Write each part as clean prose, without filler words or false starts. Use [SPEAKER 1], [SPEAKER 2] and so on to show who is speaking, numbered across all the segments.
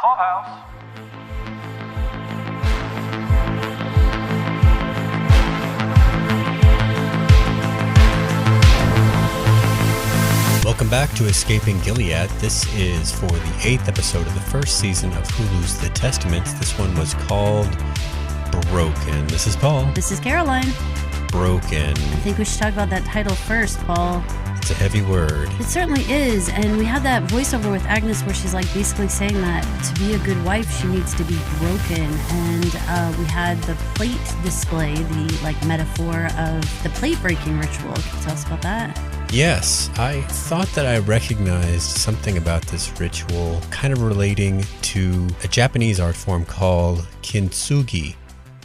[SPEAKER 1] Clubhouse.
[SPEAKER 2] Welcome back to Escaping Gilead. This is for the 8th episode of the first season of Hulu's The Testaments. This one was called Broken. This is Paul.
[SPEAKER 3] This is Caroline.
[SPEAKER 2] Broken.
[SPEAKER 3] I think we should talk about that title first, Paul.
[SPEAKER 2] It's a heavy word.
[SPEAKER 3] It certainly is. And we had that voiceover with Agnes where she's like basically saying that to be a good wife, she needs to be broken. And we had the plate display, the like metaphor of the plate breaking ritual. Can you tell us about that?
[SPEAKER 2] Yes, I thought that I recognized something about this ritual kind of relating to a Japanese art form called kintsugi,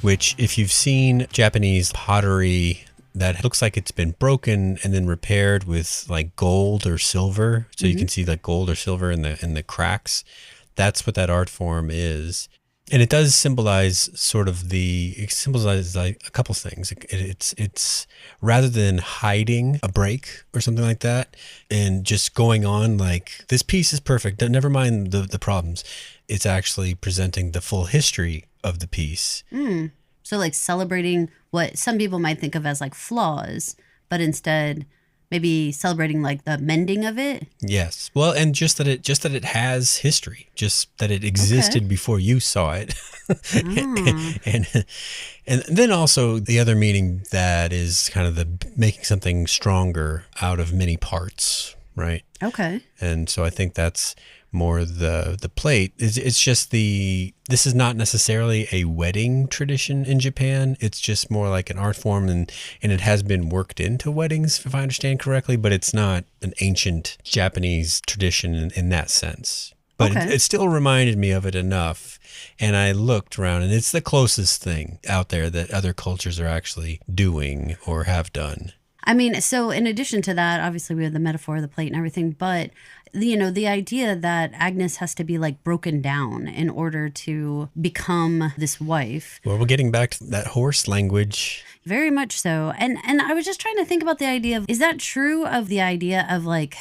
[SPEAKER 2] which if you've seen Japanese pottery that looks like it's been broken and then repaired with like gold or silver, so you can see like gold or silver in the cracks, that's what that art form is. And it does symbolize it symbolizes like a couple things. It's rather than hiding a break or something like that and just going on like this piece is perfect, never mind the problems. It's actually presenting the full history of the piece.
[SPEAKER 3] So like celebrating what some people might think of as like flaws, but instead maybe celebrating like the mending of it.
[SPEAKER 2] Yes. Well, and just that it has history, just that it existed before you saw it. and then also the other meaning that is kind of the making something stronger out of many parts, right?
[SPEAKER 3] Okay.
[SPEAKER 2] And so I think that's more the plate. It's just this is not necessarily a wedding tradition in Japan. It's just more like an art form and it has been worked into weddings, if I understand correctly, but it's not an ancient Japanese tradition in that sense. But it still reminded me of it enough. And I looked around and it's the closest thing out there that other cultures are actually doing or have done.
[SPEAKER 3] I mean, so in addition to that, obviously we have the metaphor of the plate and everything, but the idea that Agnes has to be like broken down in order to become this wife.
[SPEAKER 2] Well, we're getting back to that horse language.
[SPEAKER 3] Very much so. And I was just trying to think about the idea of, is that true of the idea of like,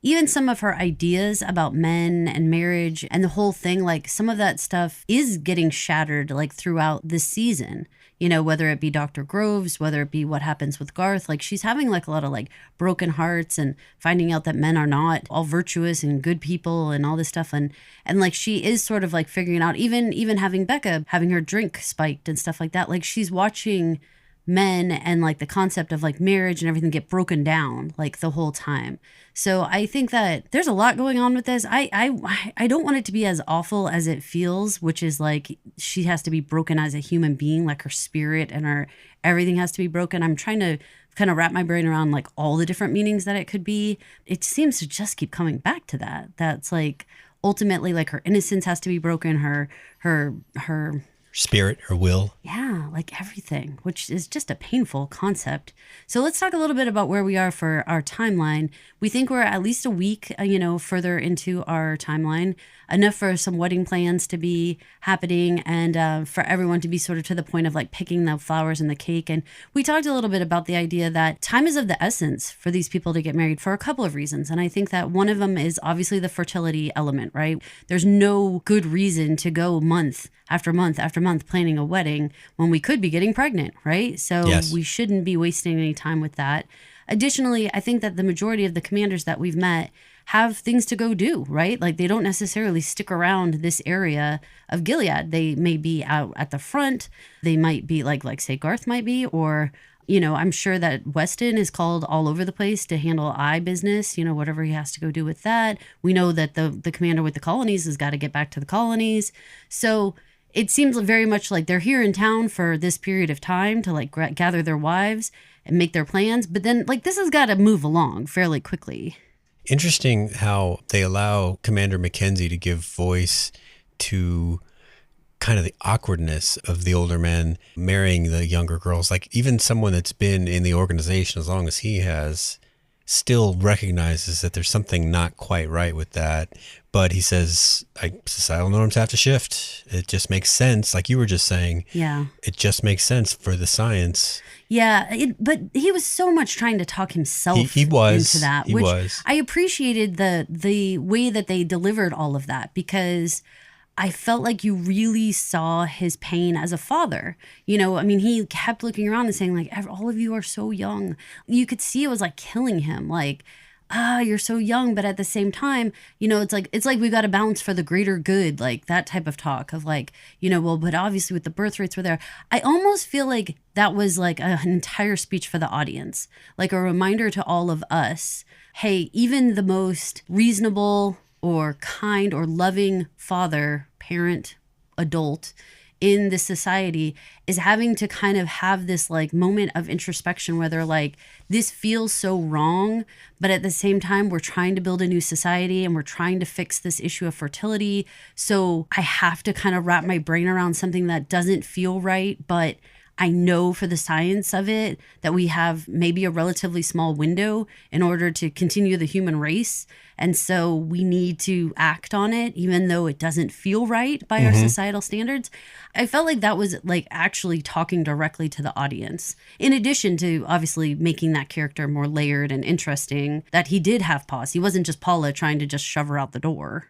[SPEAKER 3] even some of her ideas about men and marriage and the whole thing, like some of that stuff is getting shattered like throughout this season. Whether it be Dr. Groves, whether it be what happens with Garth, like she's having like a lot of like broken hearts and finding out that men are not all virtuous and good people and all this stuff. And like she is sort of like figuring out, even having Becca, having her drink spiked and stuff like that. Like she's watching men and like the concept of like marriage and everything get broken down like the whole time. So I think that there's a lot going on with this. I don't want it to be as awful as it feels, which is like she has to be broken as a human being, like her spirit and her everything has to be broken. I'm trying to kind of wrap my brain around like all the different meanings that it could be. It seems to just keep coming back to that. That's like ultimately like her innocence has to be broken, her
[SPEAKER 2] spirit or will.
[SPEAKER 3] Yeah, like everything, which is just a painful concept. So let's talk a little bit about where we are for our timeline. We think we're at least a week, further into our timeline, enough for some wedding plans to be happening and for everyone to be sort of to the point of like picking the flowers and the cake. And we talked a little bit about the idea that time is of the essence for these people to get married for a couple of reasons. And I think that one of them is obviously the fertility element, right? There's no good reason to go month after month after month planning a wedding when we could be getting pregnant, right? So we shouldn't be wasting any time with that. Additionally, I think that the majority of the commanders that we've met have things to go do, right? Like they don't necessarily stick around this area of Gilead. They may be out at the front. They might be like say Garth might be, or, I'm sure that Weston is called all over the place to handle eye business, whatever he has to go do with that. We know that the commander with the colonies has got to get back to the colonies. So it seems very much like they're here in town for this period of time to like gather their wives and make their plans. But then like this has got to move along fairly quickly.
[SPEAKER 2] Interesting how they allow Commander Mackenzie to give voice to kind of the awkwardness of the older men marrying the younger girls. Like even someone that's been in the organization as long as he has still recognizes that there's something not quite right with that. But he says, societal norms have to shift. It just makes sense. Like you were just saying,
[SPEAKER 3] yeah,
[SPEAKER 2] it just makes sense for the science.
[SPEAKER 3] But he was so much trying to talk himself
[SPEAKER 2] He was.
[SPEAKER 3] into that,
[SPEAKER 2] He
[SPEAKER 3] which
[SPEAKER 2] was.
[SPEAKER 3] I appreciated the way that they delivered all of that, because I felt like you really saw his pain as a father. I mean, he kept looking around and saying, like, all of you are so young. You could see it was like killing him. Like, you're so young, but at the same time, it's like we've got to balance for the greater good, like that type of talk of like, well, but obviously with the birth rates were there. I almost feel like that was like an entire speech for the audience, like a reminder to all of us, hey, even the most reasonable or kind or loving father, parent, adult in this society is having to kind of have this like moment of introspection where they're like, this feels so wrong, but at the same time, we're trying to build a new society and we're trying to fix this issue of fertility. So I have to kind of wrap my brain around something that doesn't feel right, but I know for the science of it that we have maybe a relatively small window in order to continue the human race. And so we need to act on it, even though it doesn't feel right by our societal standards. I felt like that was like actually talking directly to the audience, in addition to obviously making that character more layered and interesting, that he did have pause. He wasn't just Paula trying to just shove her out the door.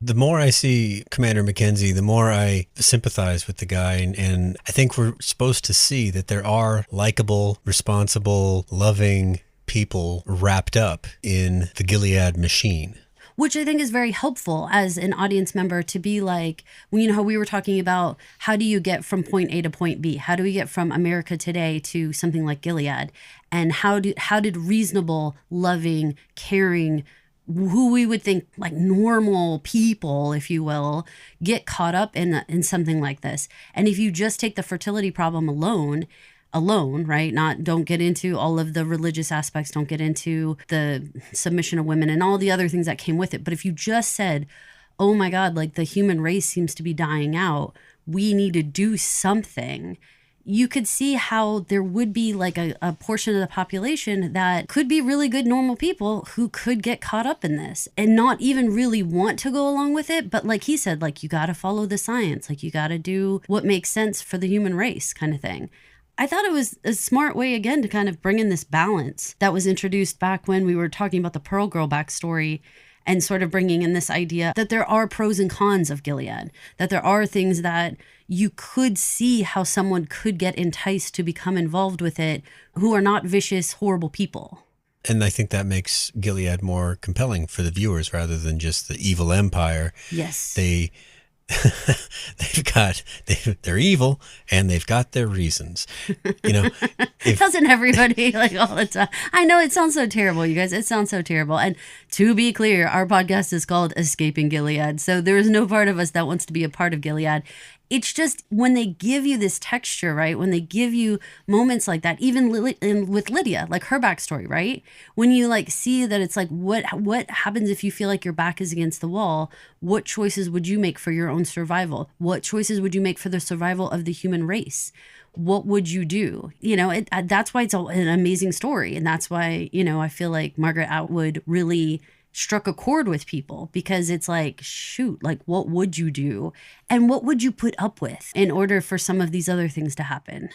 [SPEAKER 2] The more I see Commander Mackenzie, the more I sympathize with the guy. And I think we're supposed to see that there are likable, responsible, loving people wrapped up in the Gilead machine.
[SPEAKER 3] Which I think is very helpful as an audience member to be like, how we were talking about, how do you get from point A to point B? How do we get from America Today to something like Gilead? And how did reasonable, loving, caring, who we would think like normal people, if you will, get caught up in something like this? And if you just take the fertility problem alone, right? Don't get into all of the religious aspects, don't get into the submission of women and all the other things that came with it. But if you just said, oh my God, like the human race seems to be dying out, we need to do something, you could see how there would be like a portion of the population that could be really good, normal people who could get caught up in this and not even really want to go along with it. But like he said, like, you got to follow the science, like you got to do what makes sense for the human race kind of thing. I thought it was a smart way, again, to kind of bring in this balance that was introduced back when we were talking about the Pearl Girl backstory, and sort of bringing in this idea that there are pros and cons of Gilead, that there are things that you could see how someone could get enticed to become involved with it who are not vicious, horrible people.
[SPEAKER 2] And I think that makes Gilead more compelling for the viewers rather than just the evil empire.
[SPEAKER 3] Yes.
[SPEAKER 2] They're evil and they've got their reasons.
[SPEAKER 3] Doesn't everybody like all the time? I know it sounds so terrible, you guys. It sounds so terrible. And to be clear, our podcast is called Escaping Gilead. So there is no part of us that wants to be a part of Gilead. It's just when they give you this texture, right? When they give you moments like that, even with Lydia, like her backstory, right? When you like see that it's like, what happens if you feel like your back is against the wall? What choices would you make for your own survival? What choices would you make for the survival of the human race? What would you do? That's why it's an amazing story. And that's why, I feel like Margaret Atwood really struck a chord with people, because it's like, shoot, like, what would you do? And what would you put up with in order for some of these other things to happen?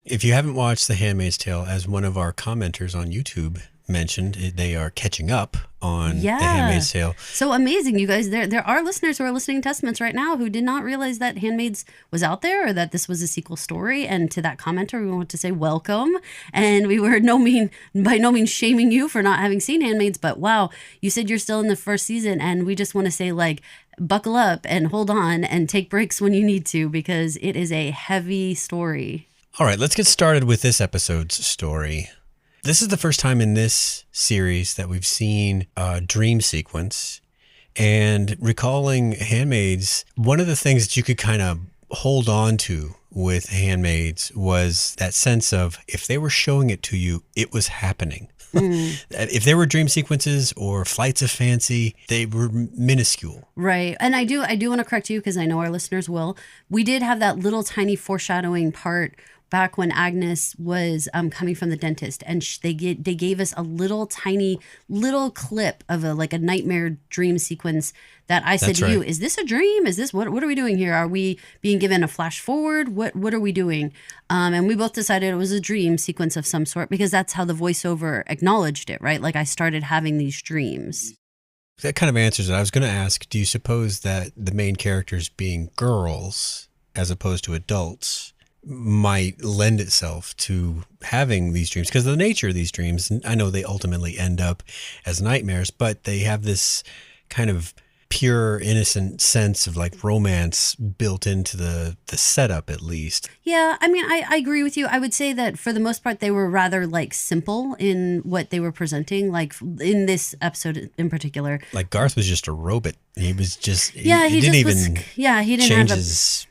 [SPEAKER 2] If you haven't watched The Handmaid's Tale, as one of our commenters on YouTube mentioned, they are catching up on The Handmaid's Tale.
[SPEAKER 3] So amazing, you guys. There are listeners who are listening to Testaments right now who did not realize that Handmaid's was out there, or that this was a sequel story. And to that commenter, we want to say welcome. And we were by no means shaming you for not having seen Handmaid's, but wow, you said you're still in the first season, and we just want to say, like, buckle up and hold on and take breaks when you need to, because it is a heavy story.
[SPEAKER 2] All right, let's get started with this episode's story. This is the first time in this series that we've seen a dream sequence. And recalling Handmaids, one of the things that you could kind of hold on to with Handmaids was that sense of, if they were showing it to you, it was happening. If there were dream sequences or flights of fancy, they were minuscule.
[SPEAKER 3] Right. And I do want to correct you, because I know our listeners will. We did have that little tiny foreshadowing part back when Agnes was coming from the dentist, and they gave us a little tiny little clip of a nightmare dream sequence that I said to you, is this a dream? Is this what are we doing here? Are we being given a flash forward? What are we doing? And we both decided it was a dream sequence of some sort, because that's how the voiceover acknowledged it, right? Like, I started having these dreams.
[SPEAKER 2] That kind of answers it. I was going to ask, do you suppose that the main characters being girls as opposed to adults might lend itself to having these dreams? Because the nature of these dreams, I know they ultimately end up as nightmares, but they have this kind of pure, innocent sense of like romance built into the setup, at least.
[SPEAKER 3] Yeah, I mean, I agree with you. I would say that for the most part, they were rather like simple in what they were presenting, like in this episode in particular.
[SPEAKER 2] Like Garth was just a robot. He was just, he
[SPEAKER 3] didn't
[SPEAKER 2] change his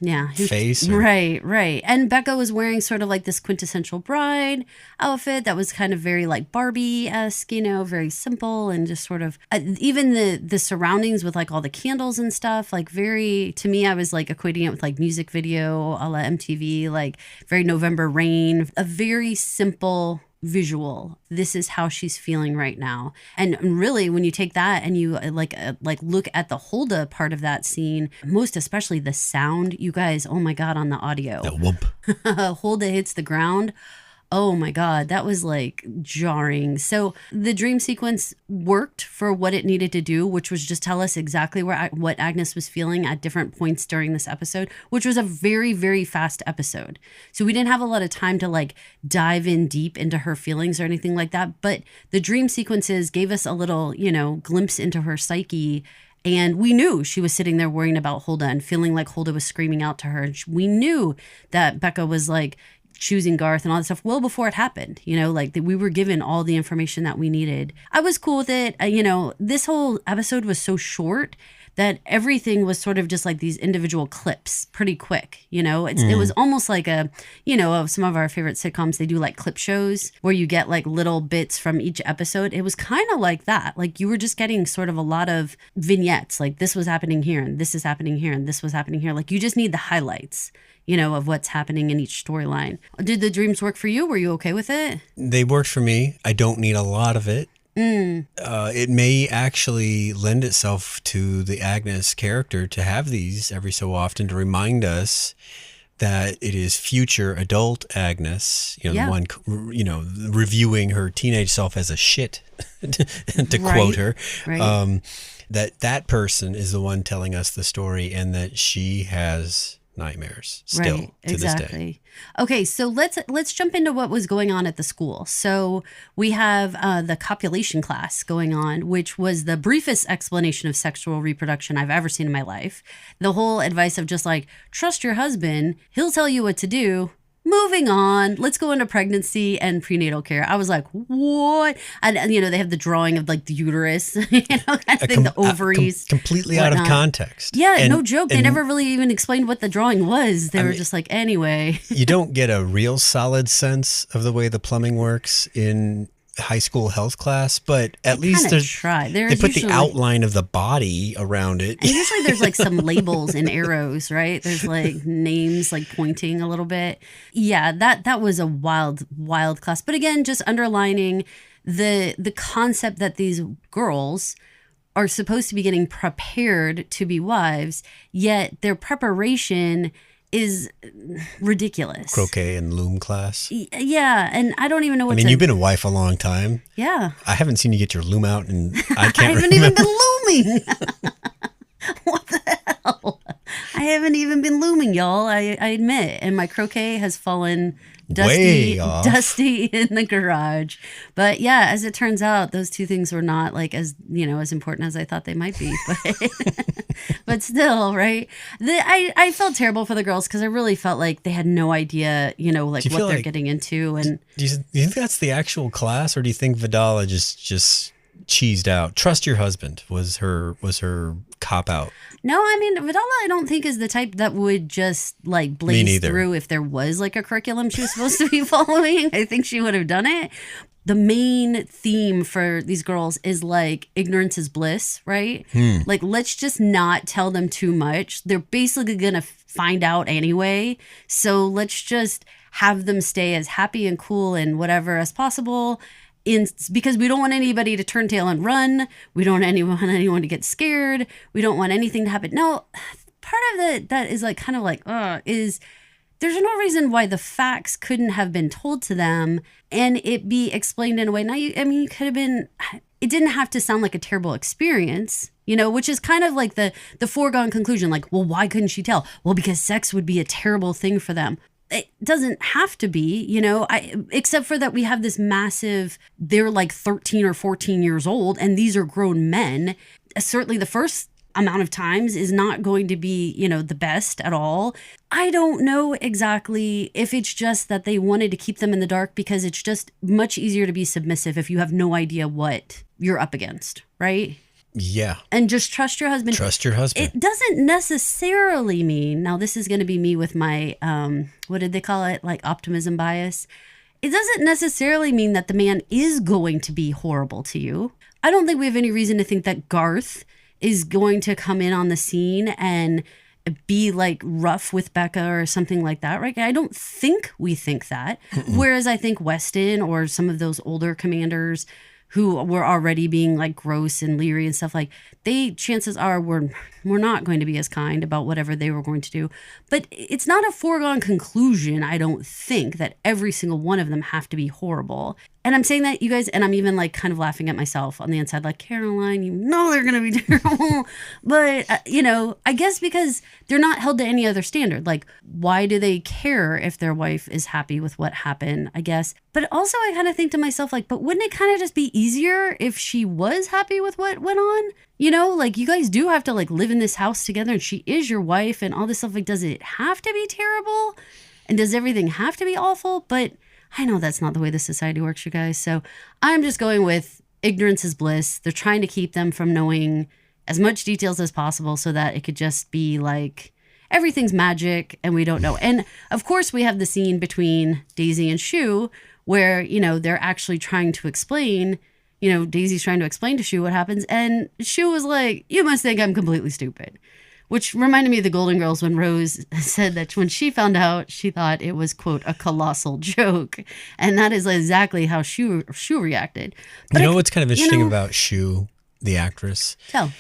[SPEAKER 2] face.
[SPEAKER 3] Right. And Becca was wearing sort of like this quintessential bride outfit that was kind of very like Barbie-esque, very simple, and just sort of, even the surroundings with like all the candles and stuff, like very, to me, I was like equating it with like music video a la MTV, like very November Rain, a very simple visual. This is how she's feeling right now. And really, when you take that and you like look at the Hulda part of that scene, most especially the sound, you guys, oh my God, on the audio.
[SPEAKER 2] That whoop.
[SPEAKER 3] Hulda hits the ground. Oh my God, that was like jarring. So the dream sequence worked for what it needed to do, which was just tell us exactly what Agnes was feeling at different points during this episode, which was a very, very fast episode. So we didn't have a lot of time to like dive in deep into her feelings or anything like that. But the dream sequences gave us a little, glimpse into her psyche. And we knew she was sitting there worrying about Hulda and feeling like Hulda was screaming out to her. And we knew that Becca was like choosing Garth and all that stuff well before it happened, like that we were given all the information that we needed. I was cool with it. This whole episode was so short that everything was sort of just like these individual clips pretty quick. It was almost like of some of our favorite sitcoms, they do like clip shows where you get like little bits from each episode. It was kind of like that. Like you were just getting sort of a lot of vignettes, like this was happening here and this is happening here and this was happening here. Like you just need the highlights, of what's happening in each storyline. Did the dreams work for you? Were you okay with it?
[SPEAKER 2] They worked for me. I don't need a lot of it. It may actually lend itself to the Agnes character to have these every so often to remind us that it is future adult Agnes, the one, reviewing her teenage self as a shit, to quote her.
[SPEAKER 3] Right.
[SPEAKER 2] That person is the one telling us the story, and that she has nightmares still to this day.
[SPEAKER 3] Okay, so let's jump into what was going on at the school. So we have the copulation class going on, which was the briefest explanation of sexual reproduction I've ever seen in my life. The whole advice of just like, trust your husband, he'll tell you what to do. Moving on, let's go into pregnancy and prenatal care. I was like, what? And they have the drawing of like the uterus, kind of thing, the ovaries.
[SPEAKER 2] Completely out of context.
[SPEAKER 3] Yeah, no joke. They never really even explained what the drawing was. They were just like, anyway.
[SPEAKER 2] You don't get a real solid sense of the way the plumbing works in high school health class, but at least they put the outline of the body around it.
[SPEAKER 3] And usually there's like some labels and arrows, right? There's like names like pointing a little bit. Yeah, that was a wild class. But again, just underlining the concept that these girls are supposed to be getting prepared to be wives, yet their preparation is ridiculous.
[SPEAKER 2] Croquet and loom class.
[SPEAKER 3] Yeah, and I don't even know what
[SPEAKER 2] you've been a wife a long time.
[SPEAKER 3] Yeah.
[SPEAKER 2] I haven't seen you get your loom out, and I can't
[SPEAKER 3] I haven't even been looming. What the hell? I haven't even been looming, y'all. I admit. And my croquet has fallen dusty in the garage. But yeah, as it turns out, those two things were not like as important as I thought they might be. But still, right? I felt terrible for the girls because I really felt like they had no idea, what they're getting into. And
[SPEAKER 2] do you think that's the actual class, or do you think Vidala just cheesed out? Trust your husband was her cop out.
[SPEAKER 3] No, I mean, Vidala, I don't think is the type that would just like blaze through if there was like a curriculum she was supposed to be following. I think she would have done it. The main theme for these girls is like ignorance is bliss, right? Like, let's just not tell them too much. They're basically going to find out anyway. So let's just have them stay as happy and cool and whatever as possible. Because we don't want anybody to turn tail and run. We don't want anyone to get scared. We don't want anything to happen. No, part of that is like kind of like, is there's no reason why the facts couldn't have been told to them and it be explained in a way. Now, you could have been, it didn't have to sound like a terrible experience, which is kind of like the foregone conclusion. Like, well, why couldn't she tell? Well, because sex would be a terrible thing for them. It doesn't have to be, except for that we have this massive, they're like 13 or 14 years old and these are grown men. Certainly the first amount of times is not going to be, the best at all. I don't know exactly if it's just that they wanted to keep them in the dark because it's just much easier to be submissive if you have no idea what you're up against, right?
[SPEAKER 2] Yeah.
[SPEAKER 3] And just trust your husband.
[SPEAKER 2] Trust your husband.
[SPEAKER 3] It doesn't necessarily mean, now this is going to be me with my, what did they call it? Like optimism bias. It doesn't necessarily mean that the man is going to be horrible to you. I don't think we have any reason to think that Garth is going to come in on the scene and be like rough with Becca or something like that, right? I don't think we think that. Whereas I think Weston or some of those older commanders who were already being like gross and leery and stuff, like chances are we're not going to be as kind about whatever they were going to do. But it's not a foregone conclusion, I don't think, that every single one of them have to be horrible. And I'm saying that, you guys, and I'm even like kind of laughing at myself on the inside, like, Caroline, they're going to be terrible. But, I guess because they're not held to any other standard. Like, why do they care if their wife is happy with what happened, I guess? But also I kind of think to myself, like, but wouldn't it kind of just be easier if she was happy with what went on? Like, you guys do have to like live in this house together and she is your wife and all this stuff. Like, does it have to be terrible? And does everything have to be awful? But I know that's not the way the society works, you guys. So I'm just going with ignorance is bliss. They're trying to keep them from knowing as much details as possible so that it could just be like everything's magic and we don't know. And of course we have the scene between Daisy and Shu where, they're actually trying to explain, Daisy's trying to explain to Shu what happens. And Shu was like, you must think I'm completely stupid. Which reminded me of the Golden Girls when Rose said that when she found out, she thought it was, quote, a colossal joke. And that is exactly how Shu reacted. But
[SPEAKER 2] what's kind of interesting about Shu, the actress?
[SPEAKER 3] Tell.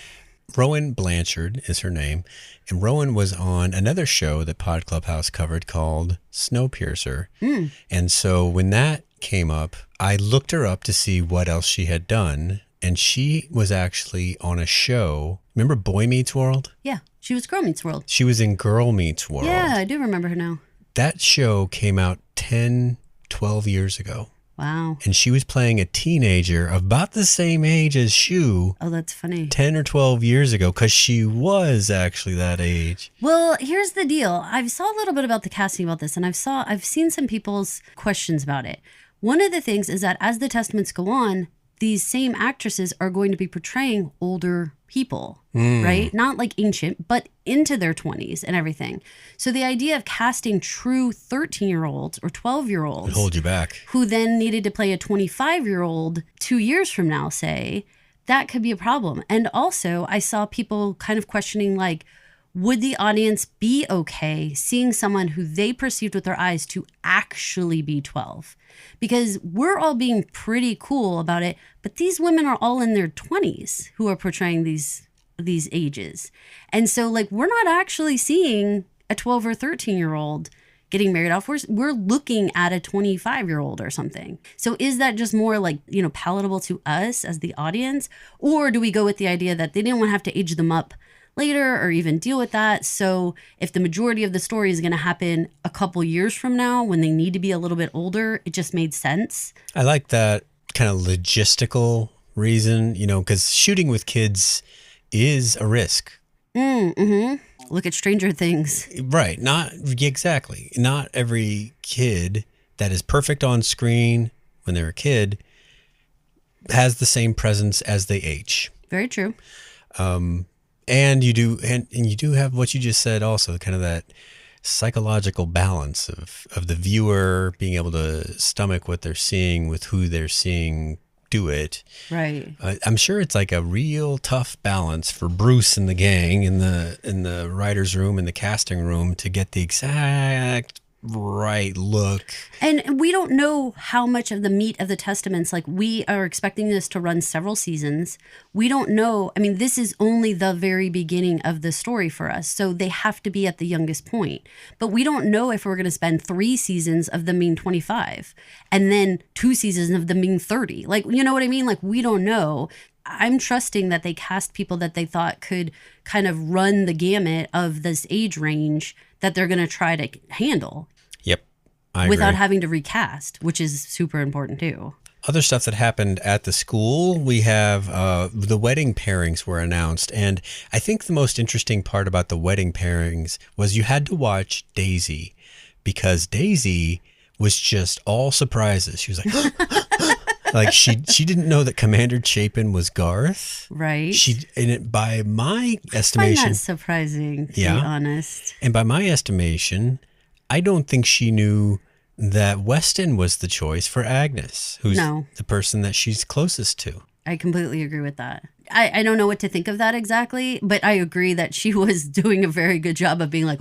[SPEAKER 2] Rowan Blanchard is her name. And Rowan was on another show that Pod Clubhouse covered called Snowpiercer. And so when that came up, I looked her up to see what else she had done. And she was actually on a show. Remember Boy Meets World?
[SPEAKER 3] Yeah, she was Girl Meets World.
[SPEAKER 2] She was in Girl Meets World.
[SPEAKER 3] Yeah, I do remember her now.
[SPEAKER 2] That show came out 10, 12 years ago.
[SPEAKER 3] Wow.
[SPEAKER 2] And she was playing a teenager about the same age as Shu.
[SPEAKER 3] Oh, that's funny.
[SPEAKER 2] 10 or 12 years ago, because she was actually that age.
[SPEAKER 3] Well, here's the deal. I saw a little bit about the casting about this, and I've seen some people's questions about it. One of the things is that as the testaments go on, these same actresses are going to be portraying older people, right? Not like ancient, but into their 20s and everything. So the idea of casting true 13-year-olds or 12-year-olds
[SPEAKER 2] would hold you back,
[SPEAKER 3] who then needed to play a 25-year-old 2 years from now, say, that could be a problem. And also I saw people kind of questioning, like, would the audience be okay seeing someone who they perceived with their eyes to actually be 12? Because we're all being pretty cool about it, but these women are all in their 20s who are portraying these ages. And so, like, we're not actually seeing a 12 or 13-year-old getting married off. We're looking at a 25-year-old or something. So is that just more like, palatable to us as the audience? Or do we go with the idea that they didn't want to have to age them up later or even deal with that? So if the majority of the story is going to happen a couple years from now when they need to be a little bit older, it just made sense.
[SPEAKER 2] I like that kind of logistical reason, because shooting with kids is a risk.
[SPEAKER 3] Look at Stranger Things.
[SPEAKER 2] Right. Exactly. Not every kid that is perfect on screen when they're a kid has the same presence as they age.
[SPEAKER 3] Very true.
[SPEAKER 2] And you do have what you just said also, kind of that psychological balance of the viewer being able to stomach what they're seeing with who they're seeing do it.
[SPEAKER 3] Right.
[SPEAKER 2] I'm sure it's like a real tough balance for Bruce and the gang in the writer's room and the casting room to get the exact right look.
[SPEAKER 3] And we don't know how much of the meat of the testaments, like we are expecting this to run several seasons. We don't know. I mean, this is only the very beginning of the story for us. So they have to be at the youngest point. But we don't know if we're going to spend 3 seasons of them being 25 and then 2 seasons of them being 30. Like, you know what I mean? Like, we don't know. I'm trusting that they cast people that they thought could kind of run the gamut of this age range that they're going to try to handle.
[SPEAKER 2] Yep. I
[SPEAKER 3] without
[SPEAKER 2] agree.
[SPEAKER 3] having to recast, which is super important too.
[SPEAKER 2] Other stuff that happened at the school, we have the wedding pairings were announced. And I think the most interesting part about the wedding pairings was you had to watch Daisy, because Daisy was just all surprises. She was like, like she didn't know that Commander Chapin was Garth.
[SPEAKER 3] Right.
[SPEAKER 2] By my
[SPEAKER 3] I
[SPEAKER 2] estimation,
[SPEAKER 3] find that surprising, to be honest.
[SPEAKER 2] And by my estimation, I don't think she knew that Weston was the choice for Agnes, who's the person that she's closest to.
[SPEAKER 3] I completely agree with that. I don't know what to think of that exactly, but I agree that she was doing a very good job of being like,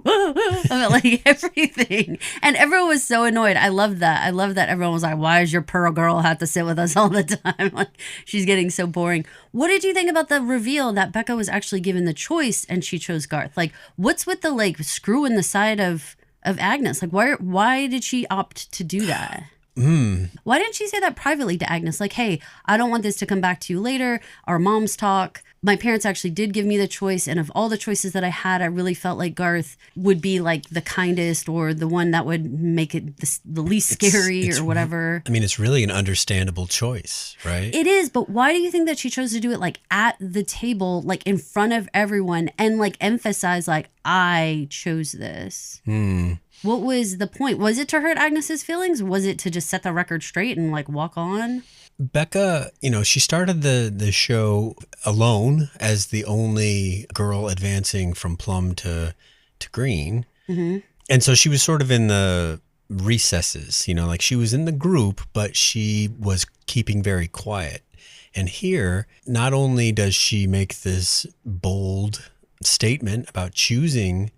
[SPEAKER 3] like everything. And everyone was so annoyed. I love that. I love that everyone was like, why does your pearl girl have to sit with us all the time? Like, she's getting so boring. What did you think about the reveal that Becca was actually given the choice and she chose Garth? Like, what's with the like screw in the side of Agnes? Like, why did she opt to do that? Why didn't she say that privately to Agnes? Like, hey, I don't want this to come back to you later. Our moms talk. My parents actually did give me the choice. And of all the choices that I had, I really felt like Garth would be like the kindest or the one that would make it the least scary or whatever.
[SPEAKER 2] I mean, it's really an understandable choice, right?
[SPEAKER 3] It is. But why do you think that she chose to do it like at the table, like in front of everyone and like emphasize like, I chose this? What was the point? Was it to hurt Agnes's feelings? Was it to just set the record straight and like walk on?
[SPEAKER 2] Becca, she started the show alone as the only girl advancing from plum to green. Mm-hmm. And so she was sort of in the recesses, like she was in the group, but she was keeping very quiet. And here, not only does she make this bold statement about choosing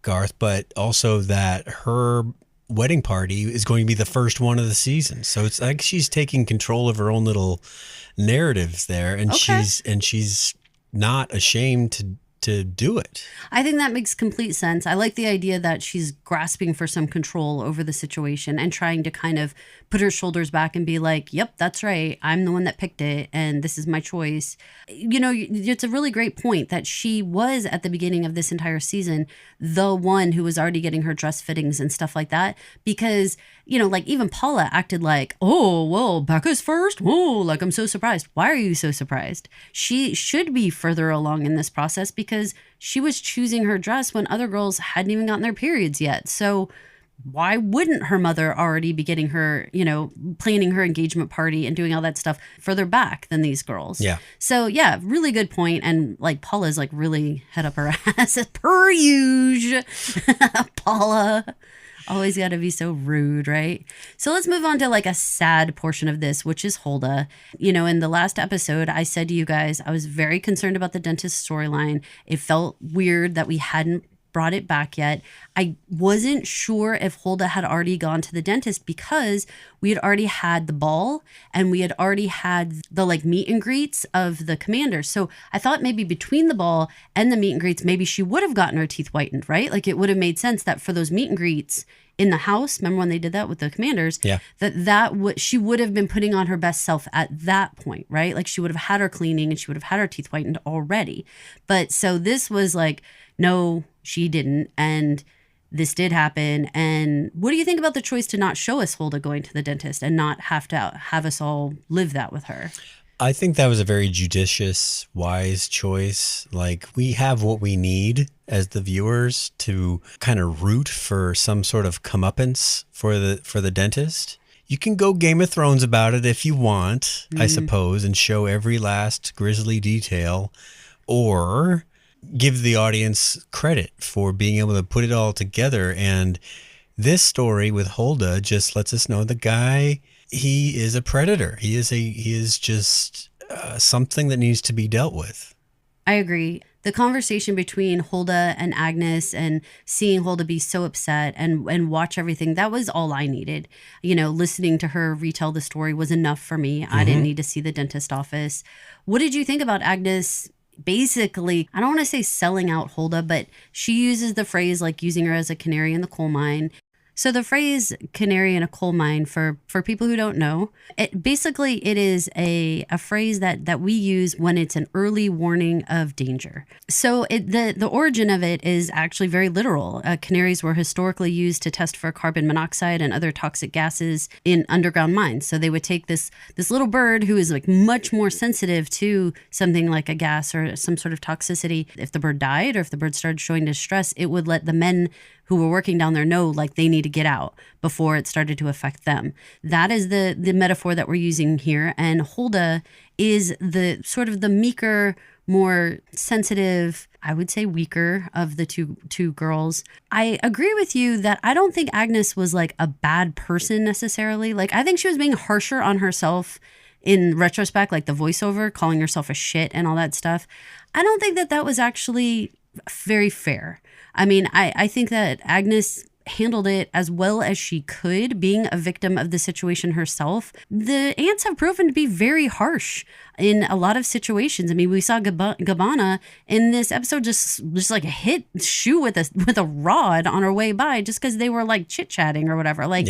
[SPEAKER 2] Garth, but also that her wedding party is going to be the first one of the season. So it's like she's taking control of her own little narratives there, and she's not ashamed to do it.
[SPEAKER 3] I think that makes complete sense. I like the idea that she's grasping for some control over the situation and trying to kind of put her shoulders back and be like, yep, that's right. I'm the one that picked it and this is my choice. It's a really great point that she was at the beginning of this entire season the one who was already getting her dress fittings and stuff like that, because like even Paula acted like, oh, well, Becca's first. Oh, like I'm so surprised. Why are you so surprised? She should be further along in this process because she was choosing her dress when other girls hadn't even gotten their periods yet. So why wouldn't her mother already be getting her, planning her engagement party and doing all that stuff further back than these girls?
[SPEAKER 2] Yeah.
[SPEAKER 3] So yeah, really good point. And like Paula's like really head up her ass per usual. Paula. Always got to be so rude, right? So let's move on to like a sad portion of this, which is Hulda. In the last episode, I said to you guys, I was very concerned about the dentist storyline. It felt weird that we hadn't brought it back yet. I wasn't sure if Hulda had already gone to the dentist because we had already had the ball and we had already had the like meet and greets of the commanders. So I thought maybe between the ball and the meet and greets, maybe she would have gotten her teeth whitened, right? Like it would have made sense that for those meet and greets in the house, remember when they did that with the commanders?
[SPEAKER 2] Yeah.
[SPEAKER 3] She would have been putting on her best self at that point, right? Like she would have had her cleaning and she would have had her teeth whitened already. But so this was like, no, she didn't. And this did happen. And what do you think about the choice to not show us Hulda going to the dentist and not have to have us all live that with her?
[SPEAKER 2] I think that was a very judicious, wise choice. Like, we have what we need as the viewers to kind of root for some sort of comeuppance for the dentist. You can go Game of Thrones about it if you want, I suppose, and show every last grisly detail, or give the audience credit for being able to put it all together. And this story with Hulda just lets us know the guy, he is a predator. He is just something that needs to be dealt with.
[SPEAKER 3] I agree. the conversation between Hulda and Agnes and seeing Hulda be so upset and watch everything, that was all I needed. Listening to her retell the story was enough for me. I didn't need to see the dentist office. What did you think about Agnes? Basically, I don't want to say selling out Hulda, but she uses the phrase like using her as a canary in the coal mine. So the phrase canary in a coal mine, for people who don't know, it is a phrase that we use when it's an early warning of danger. So the origin of it is actually very literal. Canaries were historically used to test for carbon monoxide and other toxic gases in underground mines. So they would take this little bird who is like much more sensitive to something like a gas or some sort of toxicity. If the bird died or if the bird started showing distress, it would let the men who were working down there know like they need to get out before it started to affect them. That is the metaphor that we're using here. And Hulda is the sort of the meeker, more sensitive, I would say weaker of the two girls. I agree with you that I don't think Agnes was like a bad person necessarily. Like I think she was being harsher on herself in retrospect, like the voiceover, calling herself a shit and all that stuff. I don't think that was actually very fair. I mean, I think that Agnes handled it as well as she could, being a victim of the situation herself. The aunts have proven to be very harsh in a lot of situations. I mean, we saw Gabbana in this episode just like hit Shu with a rod on her way by just because they were like chit-chatting or whatever. Like,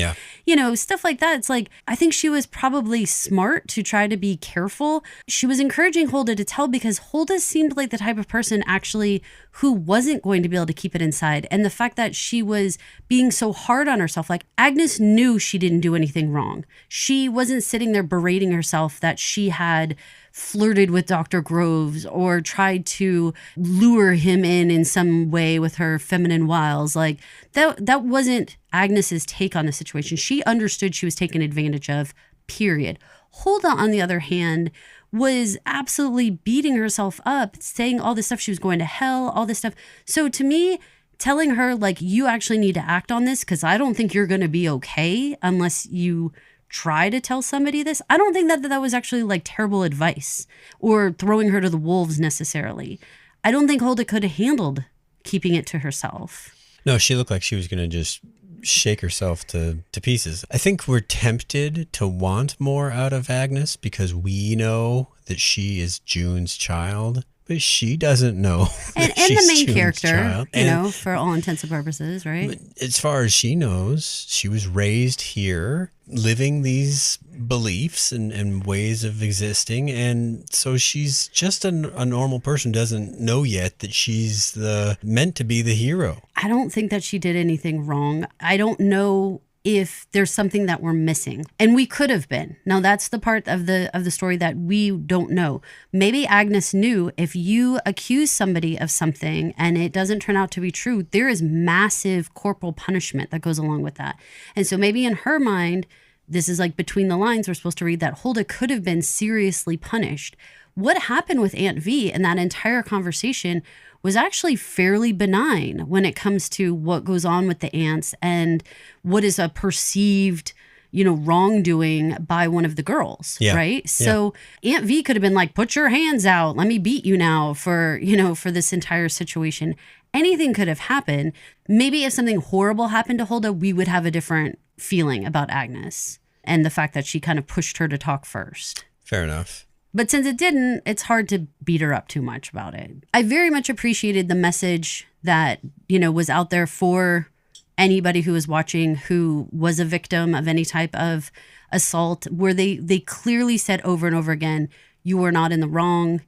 [SPEAKER 3] stuff like that. It's like, I think she was probably smart to try to be careful. She was encouraging Hulda to tell because Hulda seemed like the type of person actually who wasn't going to be able to keep it inside. And the fact that she was being so hard on herself, like Agnes knew she didn't do anything wrong. She wasn't sitting there berating herself that she had flirted with Dr. Groves or tried to lure him in some way with her feminine wiles. Like that wasn't Agnes's take on the situation. She understood she was taken advantage of, period. Hulda, on the other hand, was absolutely beating herself up, saying all this stuff. She was going to hell, all this stuff. So to me, telling her like, you actually need to act on this because I don't think you're going to be okay unless you try to tell somebody this. I don't think that was actually like terrible advice or throwing her to the wolves necessarily. I don't think Hulda could have handled keeping it to herself.
[SPEAKER 2] No, she looked like she was going to just shake herself to pieces. I think we're tempted to want more out of Agnes because we know that she is June's child. But she doesn't know.
[SPEAKER 3] And the main character, for all intents and purposes, right?
[SPEAKER 2] As far as she knows, she was raised here, living these beliefs and ways of existing. And so she's just a normal person, doesn't know yet that she's meant to be the hero.
[SPEAKER 3] I don't think that she did anything wrong. I don't know if there's something that we're missing, and we could have been. Now that's the part of the story that we don't know. Maybe Agnes knew if you accuse somebody of something and it doesn't turn out to be true, there is massive corporal punishment that goes along with that. And so maybe in her mind, this is like between the lines, we're supposed to read that Hulda could have been seriously punished. What happened with Aunt V in that entire conversation was actually fairly benign when it comes to what goes on with the aunts and what is a perceived, wrongdoing by one of the girls, right? So Aunt V could have been like, put your hands out. Let me beat you now for this entire situation. Anything could have happened. Maybe if something horrible happened to Hulda, we would have a different feeling about Agnes and the fact that she kind of pushed her to talk first.
[SPEAKER 2] Fair enough.
[SPEAKER 3] But since it didn't, it's hard to beat her up too much about it. I very much appreciated the message that, was out there for anybody who was watching who was a victim of any type of assault, where they clearly said over and over again, you were not in the wrong.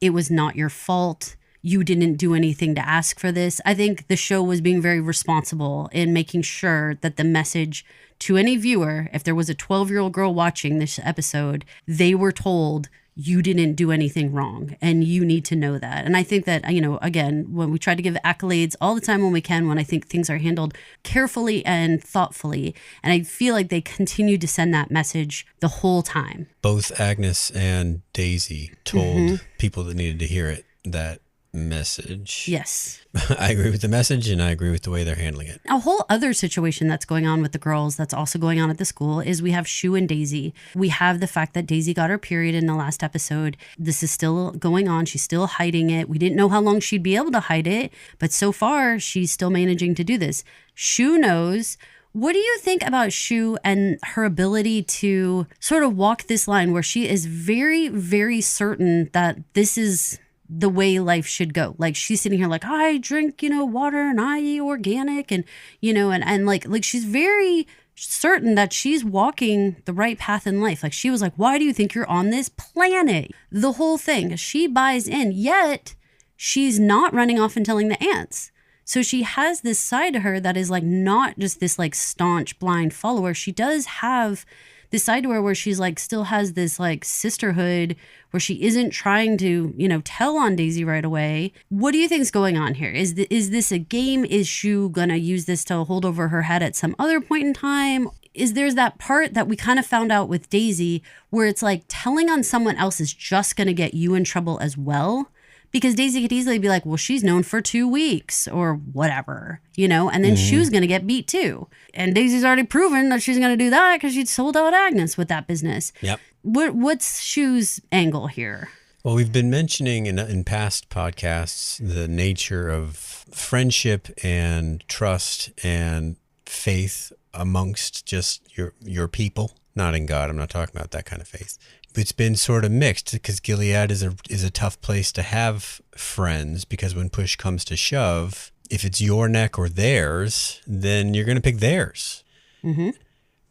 [SPEAKER 3] It was not your fault. You didn't do anything to ask for this. I think the show was being very responsible in making sure that the message to any viewer, if there was a 12-year-old girl watching this episode, they were told, you didn't do anything wrong and you need to know that. And I think that, again, when we try to give accolades all the time when we can, when I think things are handled carefully and thoughtfully, and I feel like they continue to send that message the whole time.
[SPEAKER 2] Both Agnes and Daisy told people that needed to hear it that message.
[SPEAKER 3] Yes.
[SPEAKER 2] I agree with the message, and I agree with the way they're handling it.
[SPEAKER 3] A whole other situation that's going on with the girls that's also going on at the school is we have Shu and Daisy. We have the fact that Daisy got her period in the last episode. This is still going on. She's still hiding it. We didn't know how long she'd be able to hide it, but so far she's still managing to do this. Shu knows. What do you think about Shu and her ability to sort of walk this line where she is very, very certain that this is the way life should go? Like she's sitting here like, I drink, water and I eat organic and, and like she's very certain that she's walking the right path in life. Like she was like, why do you think you're on this planet? The whole thing. She buys in, yet she's not running off and telling the ants. So she has this side to her that is like not just this like staunch blind follower. She does have this side to her where she's like still has this like sisterhood where she isn't trying to, tell on Daisy right away. What do you think's going on here? Is this a game? Is Shu gonna use this to hold over her head at some other point in time? There's that part that we kind of found out with Daisy where it's like telling on someone else is just gonna get you in trouble as well. Because Daisy could easily be like, well, she's known for 2 weeks or whatever, and then Shu's going to get beat too. And Daisy's already proven that she's going to do that because she'd sold out Agnes with that business.
[SPEAKER 2] Yep.
[SPEAKER 3] What's Shu's angle here?
[SPEAKER 2] Well, we've been mentioning in past podcasts the nature of friendship and trust and faith amongst just your people. Not in God. I'm not talking about that kind of faith. It's been sort of mixed because Gilead is a tough place to have friends because when push comes to shove, if it's your neck or theirs, then you're going to pick theirs. Mm-hmm.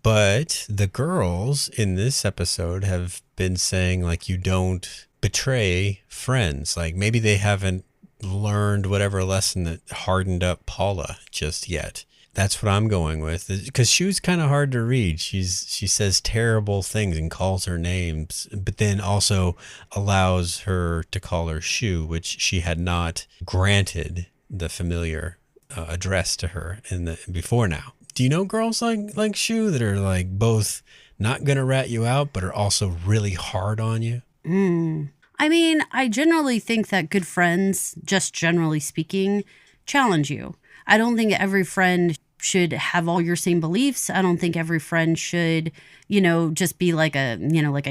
[SPEAKER 2] But the girls in this episode have been saying like you don't betray friends. Like maybe they haven't learned whatever lesson that hardened up Paula just yet. That's what I'm going with, because Shu's kind of hard to read. She says terrible things and calls her names, but then also allows her to call her Shu, which she had not granted the familiar address to her before now. Do you know girls like Shu that are like both not gonna rat you out, but are also really hard on you?
[SPEAKER 3] I mean, I generally think that good friends, just generally speaking, challenge you. I don't think every friend should have all your same beliefs. I don't think every friend should, just be like a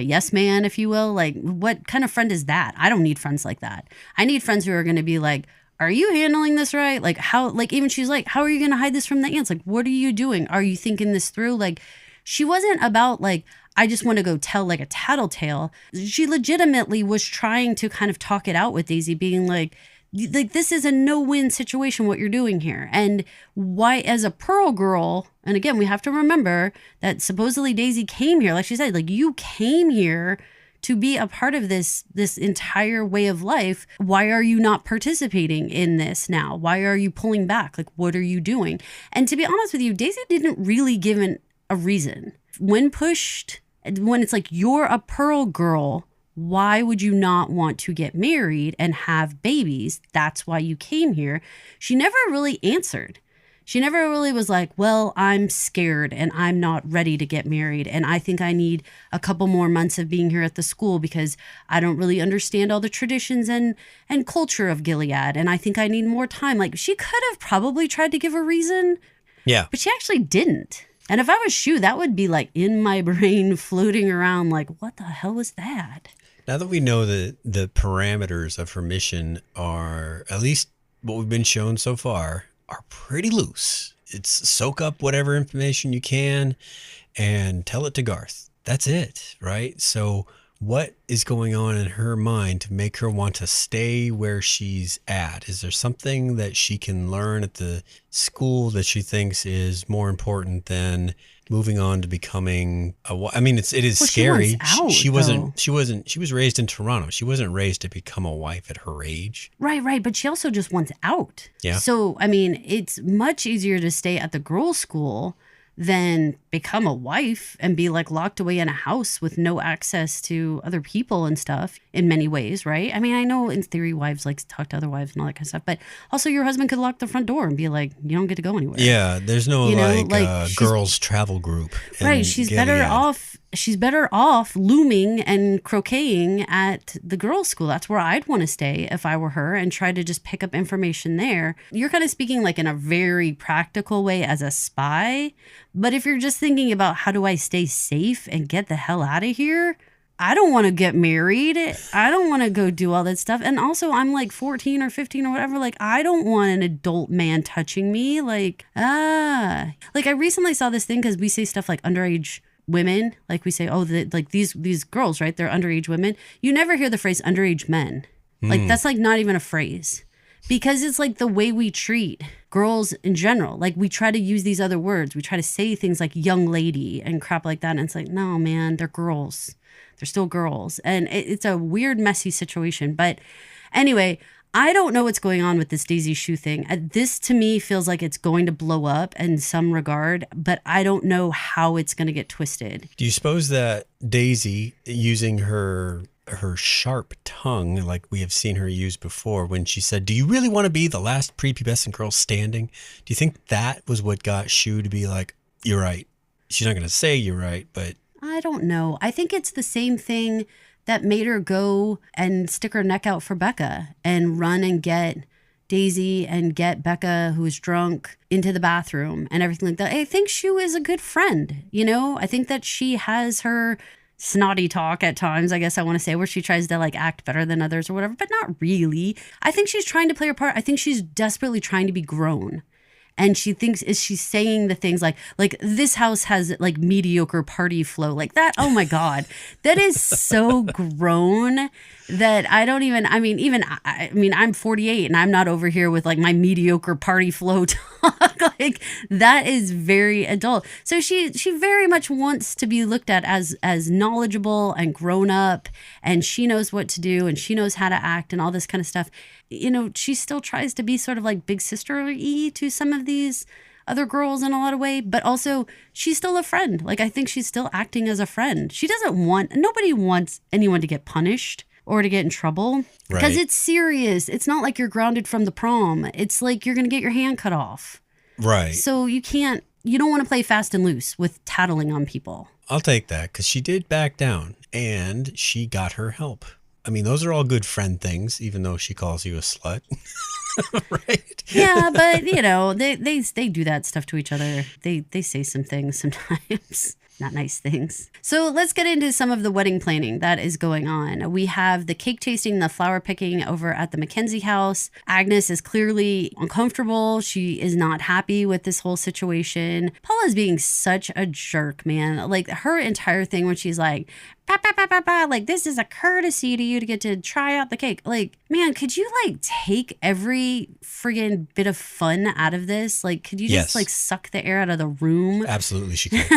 [SPEAKER 3] yes man, if you will. Like, what kind of friend is that? I don't need friends like that. I need friends who are going to be like, are you handling this right? Like how, like even she's like, how are you going to hide this from the ants? Like, what are you doing? Are you thinking this through? Like, she wasn't about like, I just want to go tell like a tattletale. She legitimately was trying to kind of talk it out with Daisy, being like, this is a no-win situation, what you're doing here. And why, as a Pearl girl, and again, we have to remember that supposedly Daisy came here, like she said, like you came here to be a part of this entire way of life. Why are you not participating in this now? Why are you pulling back? Like, what are you doing? And to be honest with you, Daisy didn't really give a reason. When pushed, when it's like, you're a Pearl girl, why would you not want to get married and have babies? That's why you came here. She never really answered. She never really was like, well, I'm scared and I'm not ready to get married. And I think I need a couple more months of being here at the school because I don't really understand all the traditions and culture of Gilead. And I think I need more time. Like she could have probably tried to give a reason.
[SPEAKER 2] Yeah.
[SPEAKER 3] But she actually didn't. And if I was Shu, that would be like in my brain floating around like, what the hell was that?
[SPEAKER 2] Now that we know that the parameters of her mission are, at least what we've been shown so far, are pretty loose. It's soak up whatever information you can and tell it to Garth. That's it, right? So what is going on in her mind to make her want to stay where she's at? Is there something that she can learn at the school that she thinks is more important than moving on to becoming I mean, it is scary. She was raised in Toronto. She wasn't raised to become a wife at her age.
[SPEAKER 3] Right. But she also just wants out.
[SPEAKER 2] Yeah.
[SPEAKER 3] So, I mean, it's much easier to stay at the girls' school than become a wife and be like locked away in a house with no access to other people and stuff in many ways, right? I mean, I know in theory wives like to talk to other wives and all that kind of stuff, but also your husband could lock the front door and be like, you don't get to go anywhere.
[SPEAKER 2] Yeah, there's no girls travel group.
[SPEAKER 3] Right, she's better off she's better off looming and croqueting at the girls' school. That's where I'd want to stay if I were her and try to just pick up information there. You're kind of speaking like in a very practical way as a spy. But if you're just thinking about how do I stay safe and get the hell out of here, I don't want to get married. I don't want to go do all that stuff. And also, I'm like 14 or 15 or whatever. Like, I don't want an adult man touching me. Like, I recently saw this thing because we say stuff like underage women. Like we say, oh, like these girls, right? They're underage women. You never hear the phrase underage men. Like, that's like not even a phrase. Because it's like the way we treat girls in general. Like, we try to use these other words. We try to say things like young lady and crap like that. And it's like, no, man, they're girls. They're still girls. And it's a weird, messy situation. But anyway, I don't know what's going on with this Daisy shoe thing. This, to me, feels like it's going to blow up in some regard, but I don't know how it's going to get twisted.
[SPEAKER 2] Do you suppose that Daisy, using her sharp tongue, like we have seen her use before, when she said, "Do you really want to be the last prepubescent girl standing?" Do you think that was what got Shu to be like, "You're right"? She's not going to say you're right, but...
[SPEAKER 3] I don't know. I think it's the same thing that made her go and stick her neck out for Becca and run and get Daisy and get Becca, who was drunk, into the bathroom and everything like that. I think Shu is a good friend. You know, I think that she has her snotty talk at times, I guess I want to say, where she tries to like act better than others or whatever, but not really. I think she's trying to play her part. I think she's desperately trying to be grown. And she thinks, is she saying the things like this house has like mediocre party flow, like that? Oh my God, that is so grown that I don't even, I mean, I'm 48 and I'm not over here with like my mediocre party flow talk. Like, that is very adult. So she very much wants to be looked at as knowledgeable and grown up, and she knows what to do and she knows how to act and all this kind of stuff. You know, she still tries to be sort of like big sister-y to some of these other girls in a lot of way, but also she's still a friend. Like, I think she's still acting as a friend. Nobody wants anyone to get punished or to get in trouble because it's serious. It's not like you're grounded from the prom. It's like you're going to get your hand cut off.
[SPEAKER 2] Right.
[SPEAKER 3] So you don't want to play fast and loose with tattling on people.
[SPEAKER 2] I'll take that because she did back down and she got her help. I mean, those are all good friend things, even though she calls you a slut. Right?
[SPEAKER 3] Yeah, but, you know, they do that stuff to each other. They say some things sometimes. Not nice things. So let's get into some of the wedding planning that is going on. We have the cake tasting, the flower picking over at the Mackenzie house. Agnes is clearly uncomfortable. She is not happy with this whole situation. Paula's being such a jerk, man. Like, her entire thing when she's like, bah, bah, bah, bah, bah, like, this is a courtesy to you to get to try out the cake. Like, man, could you like take every friggin' bit of fun out of this? Like, could you just like suck the air out of the room?
[SPEAKER 2] Absolutely, she could.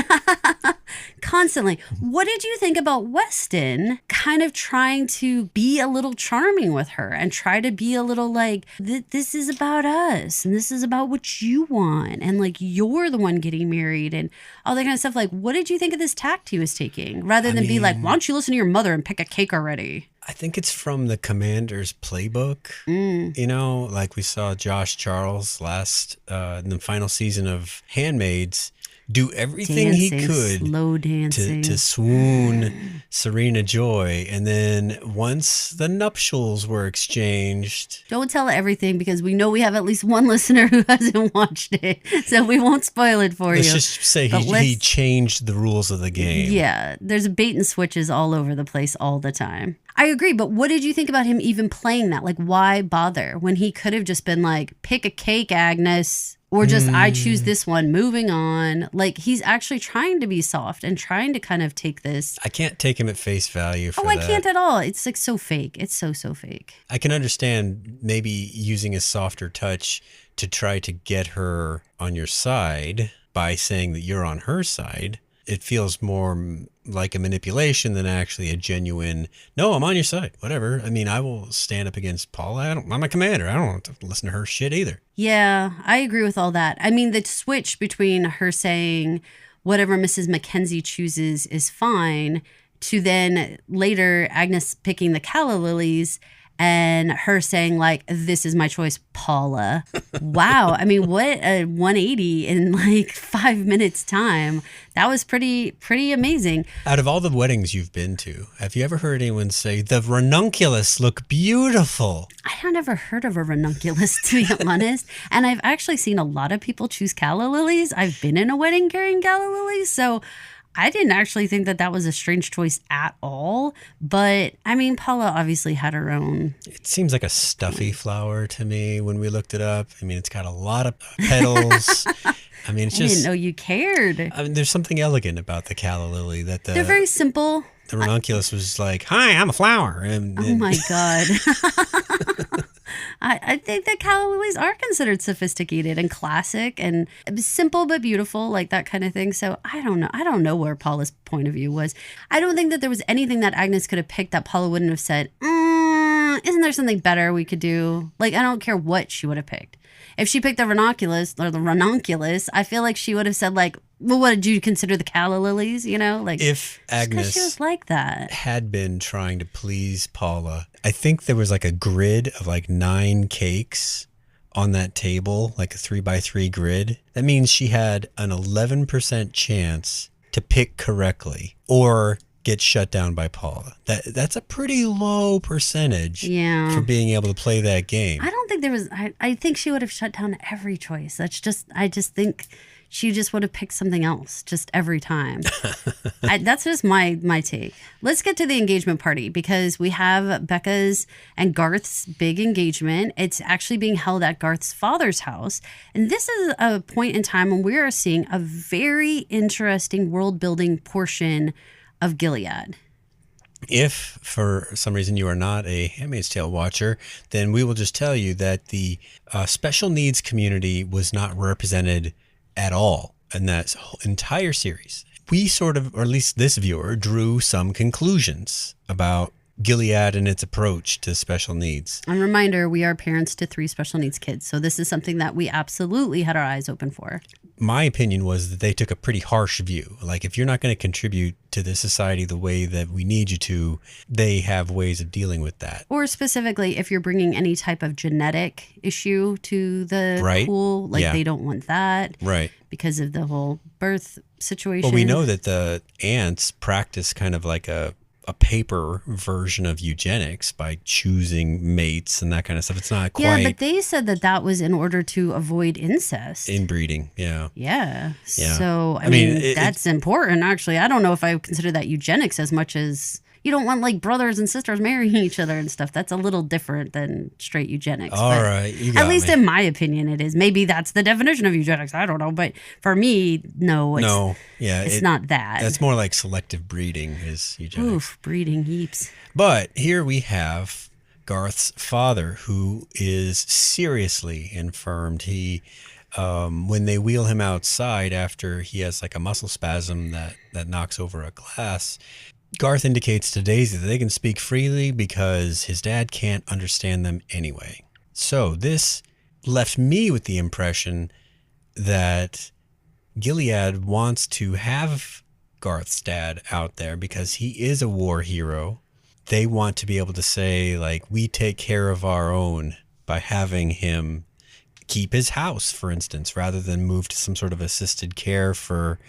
[SPEAKER 3] Constantly. What did you think about Weston kind of trying to be a little charming with her and try to be a little like, this is about us and this is about what you want and like you're the one getting married and all that kind of stuff? Like, what did you think of this tact he was taking rather than be like, why don't you listen to your mother and pick a cake already?
[SPEAKER 2] I think it's from the Commander's playbook. You know, like we saw Josh Charles in the final season of Handmaids do everything he could
[SPEAKER 3] slow dancing
[SPEAKER 2] to swoon Serena Joy. And then once the nuptials were exchanged...
[SPEAKER 3] Don't tell everything because we know we have at least one listener who hasn't watched it. So we won't spoil it for you.
[SPEAKER 2] Let's just say he changed the rules of the game.
[SPEAKER 3] Yeah, there's bait and switches all over the place all the time. I agree, but what did you think about him even playing that? Like, why bother when he could have just been like, pick a cake, Agnes, or just I choose this one, moving on. Like, he's actually trying to be soft and trying to kind of take this.
[SPEAKER 2] I can't take him at face value for that.
[SPEAKER 3] I can't at all. It's like so fake. It's so fake.
[SPEAKER 2] I can understand maybe using a softer touch to try to get her on your side by saying that you're on her side. It feels more like a manipulation than actually a genuine, no, I'm on your side, whatever. I mean, I will stand up against Paula. I'm a commander. I don't want to listen to her shit either.
[SPEAKER 3] Yeah, I agree with all that. I mean, the switch between her saying whatever Mrs. Mackenzie chooses is fine to then later Agnes picking the calla lilies and her saying like, "This is my choice, Paula." Wow. I mean, what a 180 in like 5 minutes time. That was pretty amazing.
[SPEAKER 2] Out of all the weddings you've been to, have you ever heard anyone say, the ranunculus look beautiful?
[SPEAKER 3] I have never heard of a ranunculus, to be honest. And I've actually seen a lot of people choose calla lilies. I've been in a wedding carrying calla lilies. So I didn't actually think that was a strange choice at all. But I mean, Paula obviously had her own.
[SPEAKER 2] It seems like a stuffy flower to me when we looked it up. I mean, it's got a lot of petals. I mean, it's
[SPEAKER 3] I
[SPEAKER 2] just.
[SPEAKER 3] didn't know you cared.
[SPEAKER 2] I mean, there's something elegant about the calla lily that
[SPEAKER 3] They're very simple.
[SPEAKER 2] The ranunculus was like, "Hi, I'm a flower."
[SPEAKER 3] Oh my God. I think that calla lilies are considered sophisticated and classic and simple but beautiful, like that kind of thing. So I don't know. I don't know where Paula's point of view was. I don't think that there was anything that Agnes could have picked that Paula wouldn't have said, isn't there something better we could do? Like, I don't care what she would have picked. If she picked the ranunculus, I feel like she would have said like, well, what did you consider the calla lilies? You know, like
[SPEAKER 2] if Agnes
[SPEAKER 3] she was like that
[SPEAKER 2] had been trying to please Paula, I think there was like a grid of like 9 cakes on that table, like a 3x3 grid. That means she had an 11% chance to pick correctly or get shut down by Paula. That's a pretty low percentage for being able to play that game.
[SPEAKER 3] I don't think there was, I think she would have shut down every choice. I just think she just would have picked something else just every time. That's just my take. Let's get to the engagement party because we have Becca's and Garth's big engagement. It's actually being held at Garth's father's house. And this is a point in time when we are seeing a very interesting world building portion of Gilead.
[SPEAKER 2] If for some reason you are not a Handmaid's Tale watcher, then we will just tell you that the special needs community was not represented at all in that entire series. We sort of, or at least this viewer, drew some conclusions about Gilead and its approach to special needs.
[SPEAKER 3] And reminder, we are parents to 3 special needs kids, so this is something that we absolutely had our eyes open for.
[SPEAKER 2] My opinion was that they took a pretty harsh view. Like, if you're not going to contribute to this society the way that we need you to, they have ways of dealing with that.
[SPEAKER 3] Or specifically, if you're bringing any type of genetic issue to the pool, like they don't want that.
[SPEAKER 2] Right.
[SPEAKER 3] Because of the whole birth situation.
[SPEAKER 2] Well, we know that the ants practice kind of like a paper version of eugenics by choosing mates and that kind of stuff. It's not quite.
[SPEAKER 3] Yeah, but they said that was in order to avoid incest.
[SPEAKER 2] Inbreeding, yeah.
[SPEAKER 3] Yeah. So, I mean that's important, actually. I don't know if I would consider that eugenics as much as you don't want like brothers and sisters marrying each other and stuff. That's a little different than straight eugenics.
[SPEAKER 2] All right, you got
[SPEAKER 3] at least in my opinion, it is. Maybe that's the definition of eugenics. I don't know, but for me, no. It's not that.
[SPEAKER 2] That's more like selective breeding is eugenics.
[SPEAKER 3] Oof, breeding heaps.
[SPEAKER 2] But here we have Garth's father, who is seriously infirmed. He, when they wheel him outside after he has like a muscle spasm that knocks over a glass, Garth indicates to Daisy that they can speak freely because his dad can't understand them anyway. So this left me with the impression that Gilead wants to have Garth's dad out there because he is a war hero. They want to be able to say, like, we take care of our own by having him keep his house, for instance, rather than move to some sort of assisted care for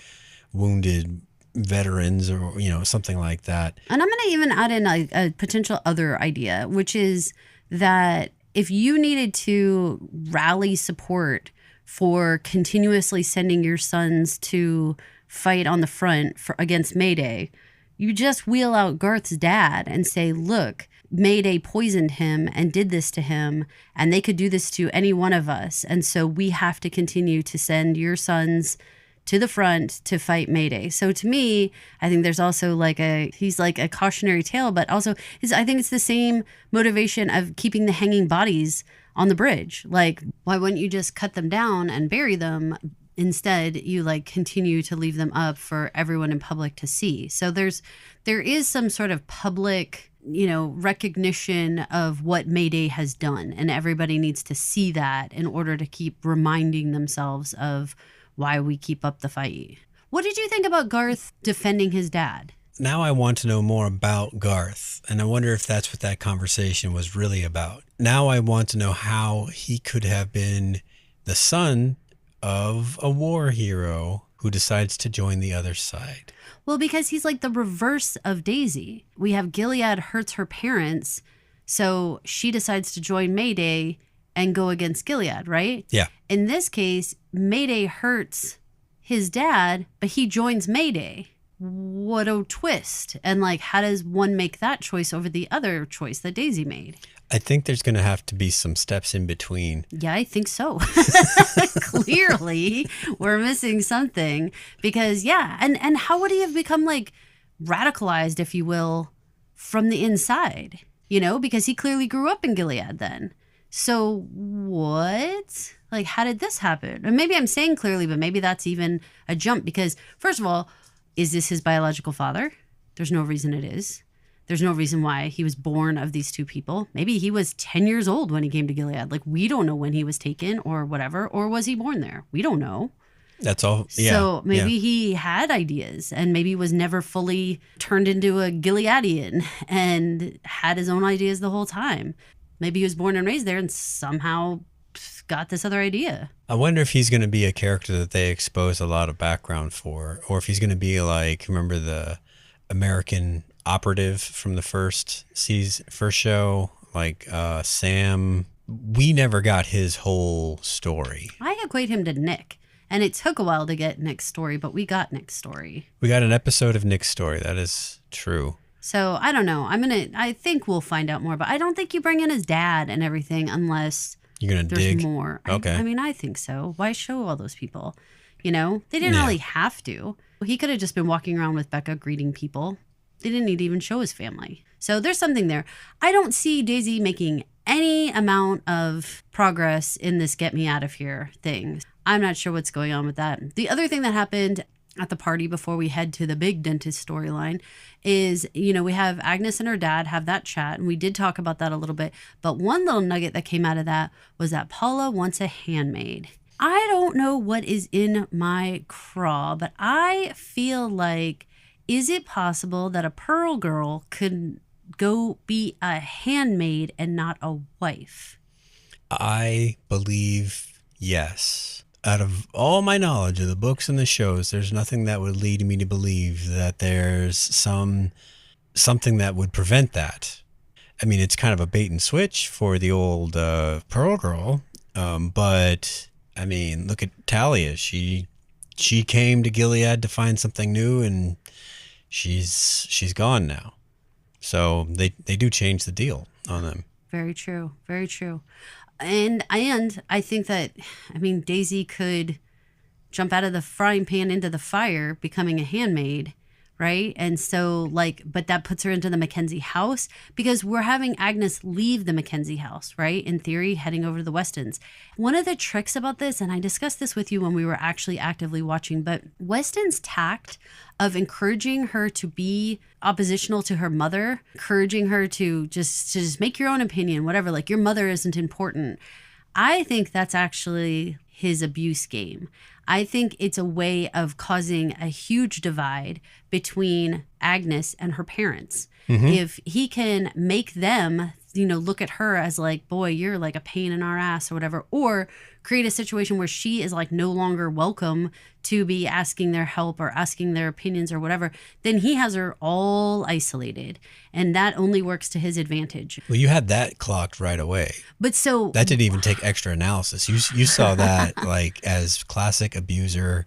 [SPEAKER 2] wounded veterans or something like that.
[SPEAKER 3] And I'm going to even add in a potential other idea, which is that if you needed to rally support for continuously sending your sons to fight on the front against Mayday, you just wheel out Garth's dad and say, look, Mayday poisoned him and did this to him, and they could do this to any one of us, and so we have to continue to send your sons to the front to fight Mayday. So to me, I think there's also he's like a cautionary tale, but also I think it's the same motivation of keeping the hanging bodies on the bridge. Like, why wouldn't you just cut them down and bury them? Instead, you continue to leave them up for everyone in public to see. So there is some sort of public, recognition of what Mayday has done, and everybody needs to see that in order to keep reminding themselves of why we keep up the fight. What did you think about Garth defending his dad?
[SPEAKER 2] now I want to know more about Garth, and I wonder if that's what that conversation was really about. Now I want to know how he could have been the son of a war hero who decides to join the other side.
[SPEAKER 3] Well, because he's like the reverse of Daisy. We have Gilead hurts her parents, so she decides to join Mayday and go against Gilead, right?
[SPEAKER 2] Yeah.
[SPEAKER 3] In this case, Mayday hurts his dad, but he joins Mayday. What a twist. And like, how does one make that choice over the other choice that Daisy made?
[SPEAKER 2] I think there's going to have to be some steps in between.
[SPEAKER 3] Yeah, I think so. Clearly, we're missing something because, yeah. And how would he have become like radicalized, if you will, from the inside? You know, because he clearly grew up in Gilead then. So what? Like, how did this happen? And maybe I'm saying clearly, but maybe that's even a jump because, first of all, is this his biological father? There's no reason it is. There's no reason why he was born of these two people. Maybe he was 10 years old when he came to Gilead. Like, we don't know when he was taken or whatever. Or was he born there? We don't know.
[SPEAKER 2] That's all. Yeah.
[SPEAKER 3] So maybe he had ideas and maybe was never fully turned into a Gileadian and had his own ideas the whole time. Maybe he was born and raised there and somehow got this other idea.
[SPEAKER 2] I wonder if he's going to be a character that they expose a lot of background for, or if he's going to be like, remember the American operative from the first show, like Sam. We never got his whole story.
[SPEAKER 3] I equate him to Nick, and it took a while to get Nick's story, but we got Nick's story.
[SPEAKER 2] We got an episode of Nick's story. That is true.
[SPEAKER 3] So I don't know. I think we'll find out more, but I don't think you bring in his dad and everything unless
[SPEAKER 2] you're gonna
[SPEAKER 3] there's
[SPEAKER 2] dig
[SPEAKER 3] more.
[SPEAKER 2] Okay.
[SPEAKER 3] I mean, I think so. Why show all those people? You know, they didn't really have to. He could have just been walking around with Becca greeting people. They didn't need to even show his family. So there's something there. I don't see Daisy making any amount of progress in this get me out of here thing. I'm not sure what's going on with that. The other thing that happened at the party before we head to the big dentist storyline is, you know, we have Agnes and her dad have that chat, and we did talk about that a little bit. But one little nugget that came out of that was that Paula wants a handmaid. I don't know what is in my craw, but I feel like, is it possible that a Pearl girl could go be a handmaid and not a wife?
[SPEAKER 2] I believe yes. Out of all my knowledge of the books and the shows, there's nothing that would lead me to believe that there's something that would prevent that. I mean, it's kind of a bait and switch for the old Pearl girl, but I mean, look at Talia. She came to Gilead to find something new, and she's gone now. So they do change the deal on them. Very
[SPEAKER 3] true. Very true. And I think that, I mean, Daisy could jump out of the frying pan into the fire, becoming a handmaid, right? And so, like, but that puts her into the Mackenzie house because we're having Agnes leave the Mackenzie house, right? In theory, heading over to the Westons. One of the tricks about this, and I discussed this with you when we were actually actively watching, but Weston's tact of encouraging her to be oppositional to her mother, encouraging her to just make your own opinion, whatever, like your mother isn't important. I think that's actually his abuse game. I think it's a way of causing a huge divide between Agnes and her parents. Mm-hmm. If he can make them, you know, look at her as like, boy, you're like a pain in our ass or whatever, or create a situation where she is like no longer welcome to be asking their help or asking their opinions or whatever, then he has her all isolated. And that only works to his advantage.
[SPEAKER 2] Well, you had that clocked right away.
[SPEAKER 3] But so
[SPEAKER 2] that didn't even take extra analysis. You saw that like as classic abuser.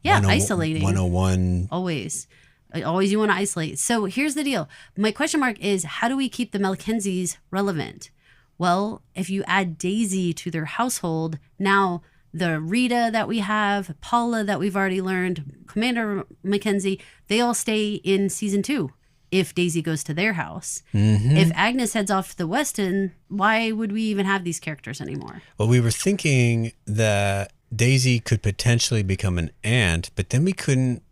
[SPEAKER 3] Yeah, isolating.
[SPEAKER 2] 101.
[SPEAKER 3] Always you want to isolate. So here's the deal. My question mark is, how do we keep the Mackenzies relevant? Well, if you add Daisy to their household, now the Rita that we have, Paula that we've already learned, Commander Mackenzie, they all stay in season 2 if Daisy goes to their house. Mm-hmm. If Agnes heads off to the Weston, why would we even have these characters anymore?
[SPEAKER 2] Well, we were thinking that Daisy could potentially become an aunt, but then we couldn't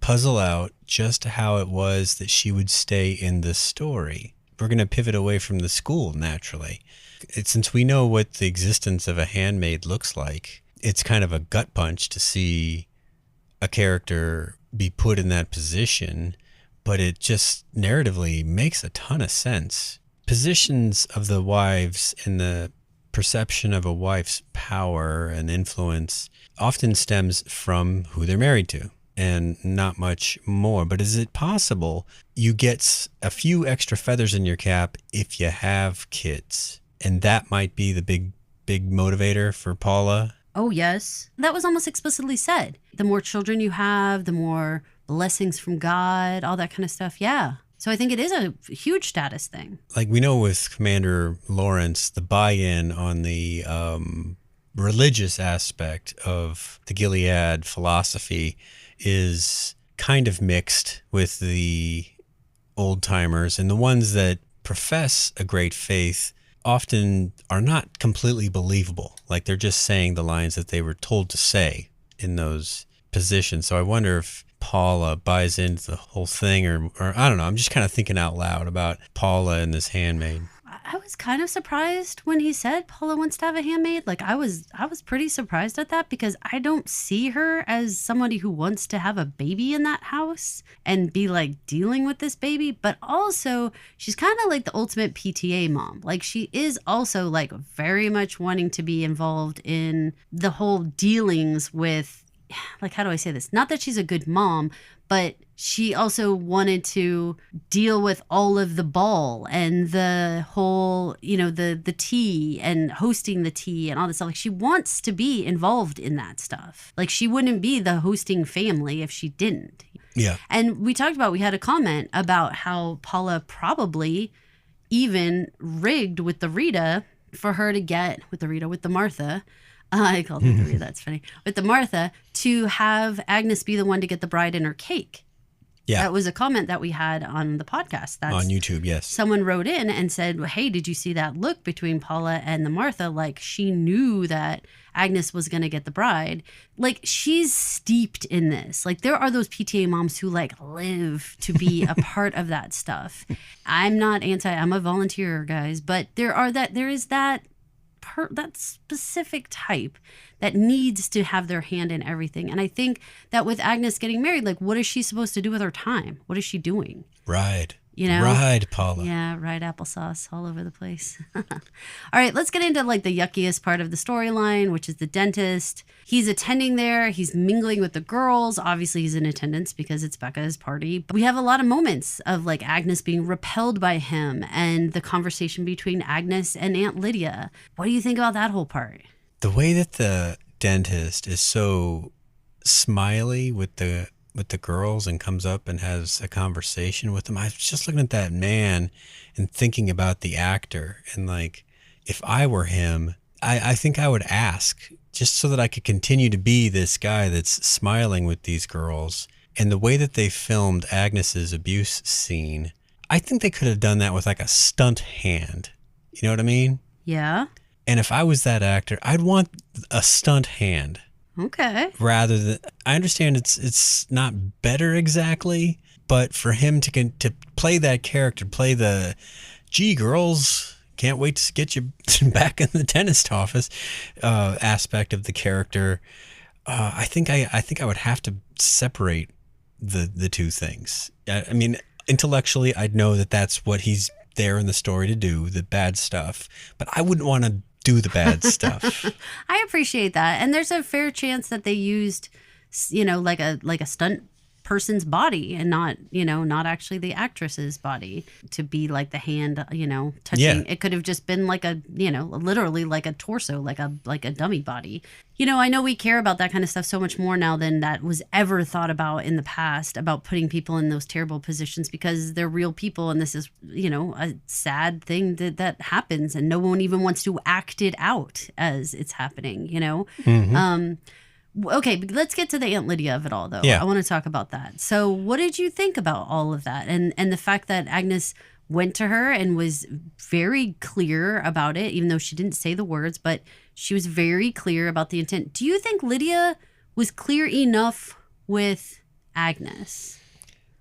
[SPEAKER 2] puzzle out just how it was that she would stay in the story. We're going to pivot away from the school naturally. Since we know what the existence of a handmaid looks like, it's kind of a gut punch to see a character be put in that position. but it just narratively makes a ton of sense. Positions of the wives and the perception of a wife's power and influence often stems from who they're married to and not much more. But is it possible you get a few extra feathers in your cap if you have kids? And that might be the big motivator for Paula?
[SPEAKER 3] Oh, yes. That was almost explicitly said. The more children you have, the more blessings from God, all that kind of stuff. Yeah. So I think it is a huge status thing.
[SPEAKER 2] Like we know with Commander Lawrence, the buy-in on the religious aspect of the Gilead philosophy is kind of mixed with the old-timers. And the ones that profess a great faith often are not completely believable. Like they're just saying the lines that they were told to say in those positions. So I wonder if Paula buys into the whole thing or I don't know. I'm just kind of thinking out loud about Paula and this handmaid.
[SPEAKER 3] I was kind of surprised when he said Paula wants to have a handmaid. Like I was pretty surprised at that because I don't see her as somebody who wants to have a baby in that house and be like dealing with this baby. But also she's kind of like the ultimate PTA mom. Like she is also like very much wanting to be involved in the whole dealings with, like, how do I say this? Not that she's a good mom, but she also wanted to deal with all of the ball and the whole, the tea and hosting the tea and all this stuff. Like she wants to be involved in that stuff. Like she wouldn't be the hosting family if she didn't.
[SPEAKER 2] Yeah.
[SPEAKER 3] And we had a comment about how Paula probably even rigged with the Rita for her to get, with the Martha, I called it the Rita, that's funny. With the Martha, to have Agnes be the one to get the bride in her cake. Yeah. That was a comment that we had on the podcast. That's,
[SPEAKER 2] on YouTube, yes.
[SPEAKER 3] Someone wrote in and said, hey, did you see that look between Paula and the Martha? Like she knew that Agnes was going to get the bride. Like she's steeped in this. Like there are those PTA moms who like live to be a part of that stuff. I'm not I'm a volunteer, guys, but there is that specific type that needs to have their hand in everything. And I think that with Agnes getting married, like what is she supposed to do with her time? What is she doing?
[SPEAKER 2] Ride, Paula.
[SPEAKER 3] Yeah, ride applesauce all over the place. All right, let's get into like the yuckiest part of the storyline, which is the dentist. He's attending there. He's mingling with the girls. Obviously, he's in attendance because it's Becca's party. But we have a lot of moments of like Agnes being repelled by him and the conversation between Agnes and Aunt Lydia. What do you think about that whole part?
[SPEAKER 2] The way that the dentist is so smiley with the girls and comes up and has a conversation with them. I was just looking at that man and thinking about the actor. And like, if I were him, I think I would ask just so that I could continue to be this guy that's smiling with these girls. And the way that they filmed Agnes's abuse scene, I think they could have done that with like a stunt hand. You know what I mean?
[SPEAKER 3] Yeah.
[SPEAKER 2] And if I was that actor, I'd want a stunt hand.
[SPEAKER 3] Okay.
[SPEAKER 2] Rather than, I understand it's not better exactly, but for him to play that character, play the, gee, girls, can't wait to get you back in the dentist office aspect of the character, I think I would have to separate the two things. I mean, intellectually, I'd know that that's what he's there in the story to do, the bad stuff, but I wouldn't want to do the bad stuff.
[SPEAKER 3] I appreciate that. And there's a fair chance that they used, like a stunt person's body and not actually the actress's body to be like the hand, touching. Yeah. It could have just been like a, literally like a torso, like a dummy body. I know we care about that kind of stuff so much more now than that was ever thought about in the past, about putting people in those terrible positions because they're real people. And this is, a sad thing that happens and no one even wants to act it out as it's happening, Mm-hmm. Okay, but let's get to the Aunt Lydia of it all, though. Yeah. I want to talk about that. So what did you think about all of that? And the fact that Agnes went to her and was very clear about it, even though she didn't say the words, but she was very clear about the intent. Do you think Lydia was clear enough with Agnes?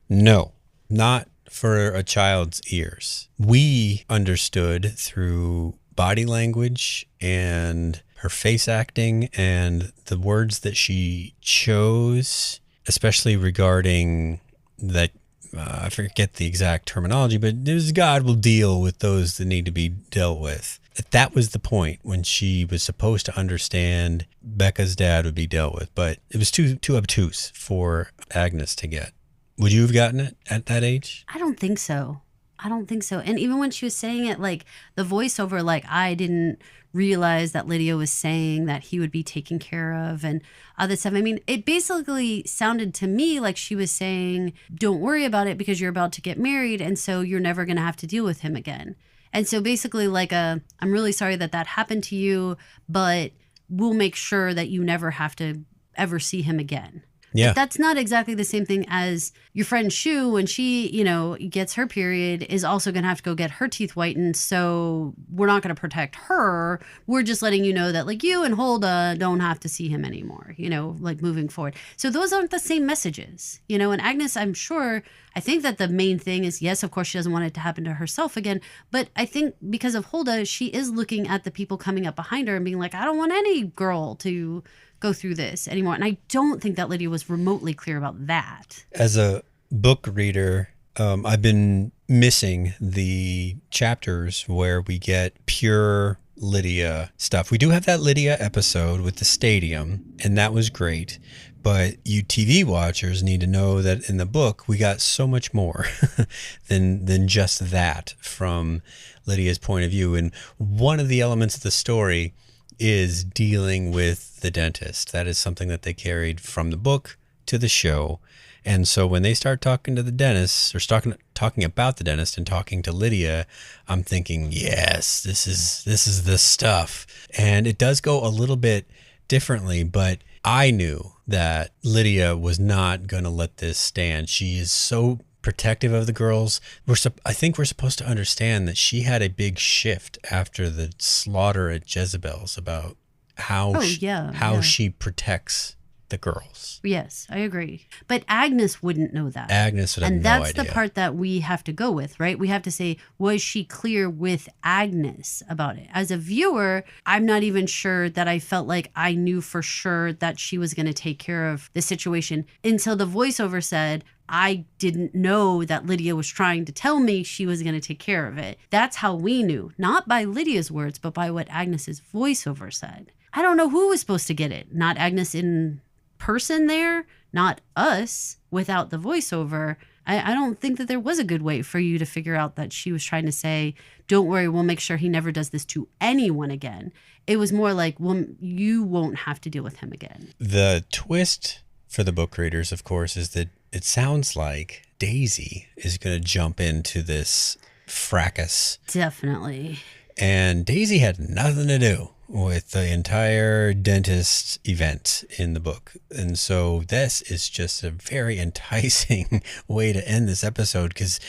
[SPEAKER 2] No, not for a child's ears. We understood through body language and her face acting and the words that she chose, especially regarding that I forget the exact terminology, but there's God will deal with those that need to be dealt with. That was the point when she was supposed to understand Becca's dad would be dealt with, but it was too obtuse for Agnes to get. Would you have gotten it at that age?
[SPEAKER 3] I don't think so. I don't think so. And even when she was saying it, like the voiceover, like I didn't realize that Lydia was saying that he would be taken care of and other stuff. I mean, it basically sounded to me like she was saying, don't worry about it because you're about to get married. And so you're never going to have to deal with him again. And so basically like I'm really sorry that happened to you, but we'll make sure that you never have to ever see him again.
[SPEAKER 2] Yeah.
[SPEAKER 3] But that's not exactly the same thing as your friend Shu, when she, gets her period, is also going to have to go get her teeth whitened. So we're not going to protect her. We're just letting you know that like you and Hulda don't have to see him anymore, like moving forward. So those aren't the same messages, and Agnes, I think that the main thing is, yes, of course, she doesn't want it to happen to herself again. But I think because of Hulda, she is looking at the people coming up behind her and being like, I don't want any girl to go through this anymore. And I don't think that Lydia was remotely clear about that.
[SPEAKER 2] As a book reader, I've been missing the chapters where we get pure Lydia stuff. We do have that Lydia episode with the stadium, and that was great. But you TV watchers need to know that in the book, we got so much more than just that from Lydia's point of view. And one of the elements of the story is dealing with the dentist. That is something that they carried from the book to the show. And so when they start talking to the dentist, or talking about the dentist and talking to Lydia, I'm thinking, yes, this is the stuff. And it does go a little bit differently, but I knew that Lydia was not going to let this stand. She is so protective of the girls. I think we're supposed to understand that she had a big shift after the slaughter at Jezebel's about how she protects the girls.
[SPEAKER 3] Yes, I agree. But Agnes wouldn't know that.
[SPEAKER 2] Agnes would have no idea.
[SPEAKER 3] And that's the part that we have to go with, right? We have to say, was she clear with Agnes about it? As a viewer, I'm not even sure that I felt like I knew for sure that she was going to take care of the situation until the voiceover said, I didn't know that Lydia was trying to tell me she was going to take care of it. That's how we knew, not by Lydia's words, but by what Agnes's voiceover said. I don't know who was supposed to get it. Not Agnes in person there, not us without the voiceover. I don't think that there was a good way for you to figure out that she was trying to say, don't worry, we'll make sure he never does this to anyone again. It was more like, well, you won't have to deal with him again.
[SPEAKER 2] The twist for the book readers, of course, is that it sounds like Daisy is going to jump into this fracas.
[SPEAKER 3] Definitely.
[SPEAKER 2] And Daisy had nothing to do with the entire dentist event in the book. And so this is just a very enticing way to end this episode, because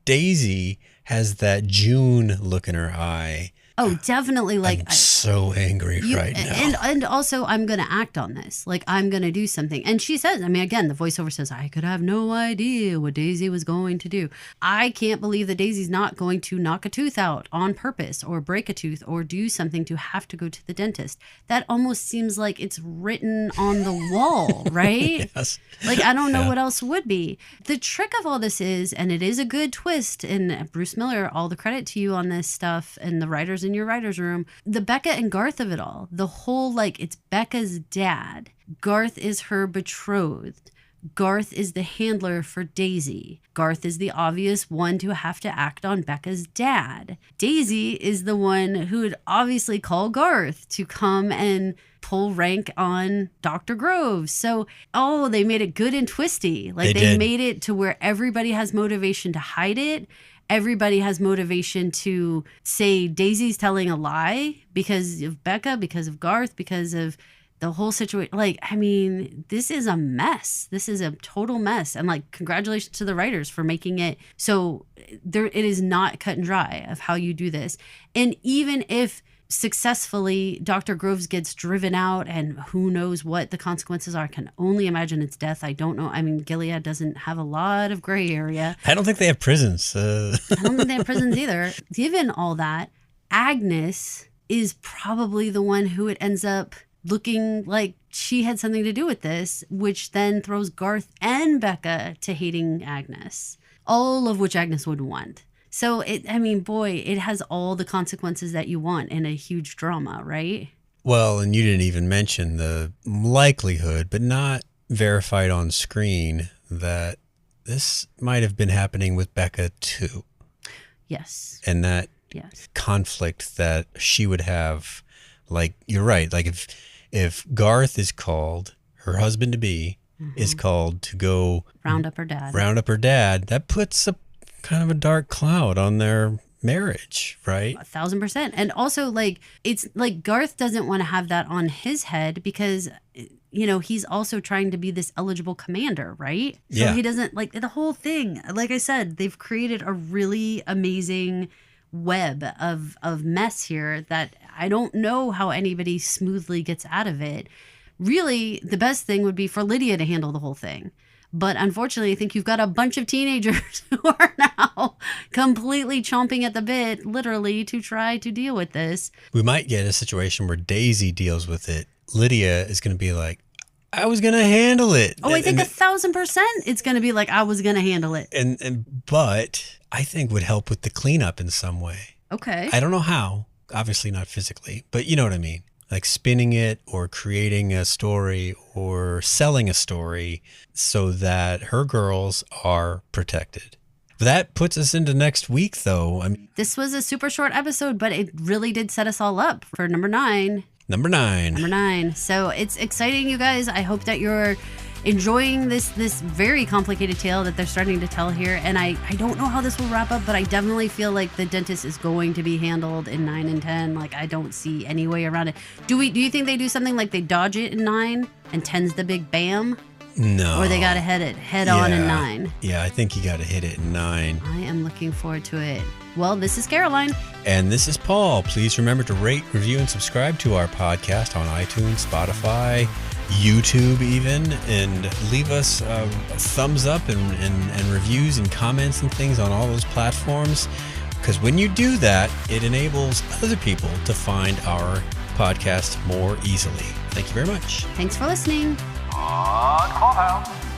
[SPEAKER 2] Daisy has that June look in her eye.
[SPEAKER 3] Oh, definitely. Like,
[SPEAKER 2] I'm so angry right now.
[SPEAKER 3] And also, I'm going to act on this. Like, I'm going to do something. And she says, I mean, again, the voiceover says, I could have no idea what Daisy was going to do. I can't believe that Daisy's not going to knock a tooth out on purpose or break a tooth or do something to have to go to the dentist. That almost seems like it's written on the wall, right?
[SPEAKER 2] Yes.
[SPEAKER 3] Like, I don't know what else would be. The trick of all this is, and it is a good twist, and Bruce Miller, all the credit to you on this stuff, and the writers in your writer's room, the Becca and Garth of it all, the whole, like, it's Becca's dad. Garth is her betrothed. Garth is the handler for Daisy. Garth is the obvious one to have to act on Becca's dad. Daisy is the one who would obviously call Garth to come and pull rank on Dr. Groves. So, they made it good and twisty. Like, they made it to where everybody has motivation to hide it. Everybody has motivation to say Daisy's telling a lie because of Becca, because of Garth, because of the whole situation. Like, I mean, this is a mess. This is a total mess. And like, congratulations to the writers for making it so it is not cut and dry of how you do this. And even if successfully Dr. Groves gets driven out and who knows what the consequences are, I can only imagine it's death. I don't know. I mean, Gilead doesn't have a lot of gray area.
[SPEAKER 2] I don't think they have prisons.
[SPEAKER 3] I don't think they have prisons either. Given all that, Agnes is probably the one who it ends up looking like she had something to do with this, which then throws Garth and Becca to hating Agnes. all of which Agnes would want. So it has all the consequences that you want in a huge drama, right?
[SPEAKER 2] Well, and you didn't even mention the likelihood, but not verified on screen, that this might have been happening with Becca too.
[SPEAKER 3] Yes.
[SPEAKER 2] And that
[SPEAKER 3] yes.
[SPEAKER 2] conflict that she would have, like, you're right. Like if Garth is called, her husband to be is called to go
[SPEAKER 3] round up her dad,
[SPEAKER 2] that puts a kind of a dark cloud on their marriage, right?
[SPEAKER 3] 1,000%. And also, like, it's like Garth doesn't want to have that on his head because, you know, he's also trying to be this eligible commander, right? So he doesn't, like, the whole thing, like I said, they've created a really amazing web of mess here that I don't know how anybody smoothly gets out of it. Really, the best thing would be for Lydia to handle the whole thing. But unfortunately, I think you've got a bunch of teenagers who are now completely chomping at the bit, literally, to try to deal with this.
[SPEAKER 2] We might get a situation where Daisy deals with it. Lydia is going to be like, I was going to handle it.
[SPEAKER 3] Oh, I think 1,000% it's going to be like, I was going to handle it.
[SPEAKER 2] But I think would help with the cleanup in some way.
[SPEAKER 3] Okay.
[SPEAKER 2] I don't know how, obviously not physically, but you know what I mean. Like spinning it or creating a story or selling a story so that her girls are protected. But that puts us into next week, though. I mean,
[SPEAKER 3] this was a super short episode, but it really did set us all up for number 9.
[SPEAKER 2] Number 9.
[SPEAKER 3] So it's exciting, you guys. I hope that you're enjoying this very complicated tale that they're starting to tell here. And I don't know how this will wrap up, but I definitely feel like the dentist is going to be handled in 9 and 10. Like, I don't see any way around it. Do you think they do something like they dodge it in 9 and 10's the big bam?
[SPEAKER 2] No.
[SPEAKER 3] Or they got to hit it head on in 9?
[SPEAKER 2] Yeah, I think you got to hit it in 9.
[SPEAKER 3] I am looking forward to it. Well, this is Caroline.
[SPEAKER 2] And this is Paul. Please remember to rate, review, and subscribe to our podcast on iTunes, Spotify, YouTube even, and leave us a thumbs up and reviews and comments and things on all those platforms. Because when you do that, it enables other people to find our podcast more easily. Thank you very much.
[SPEAKER 3] Thanks for listening.
[SPEAKER 1] On Clubhouse.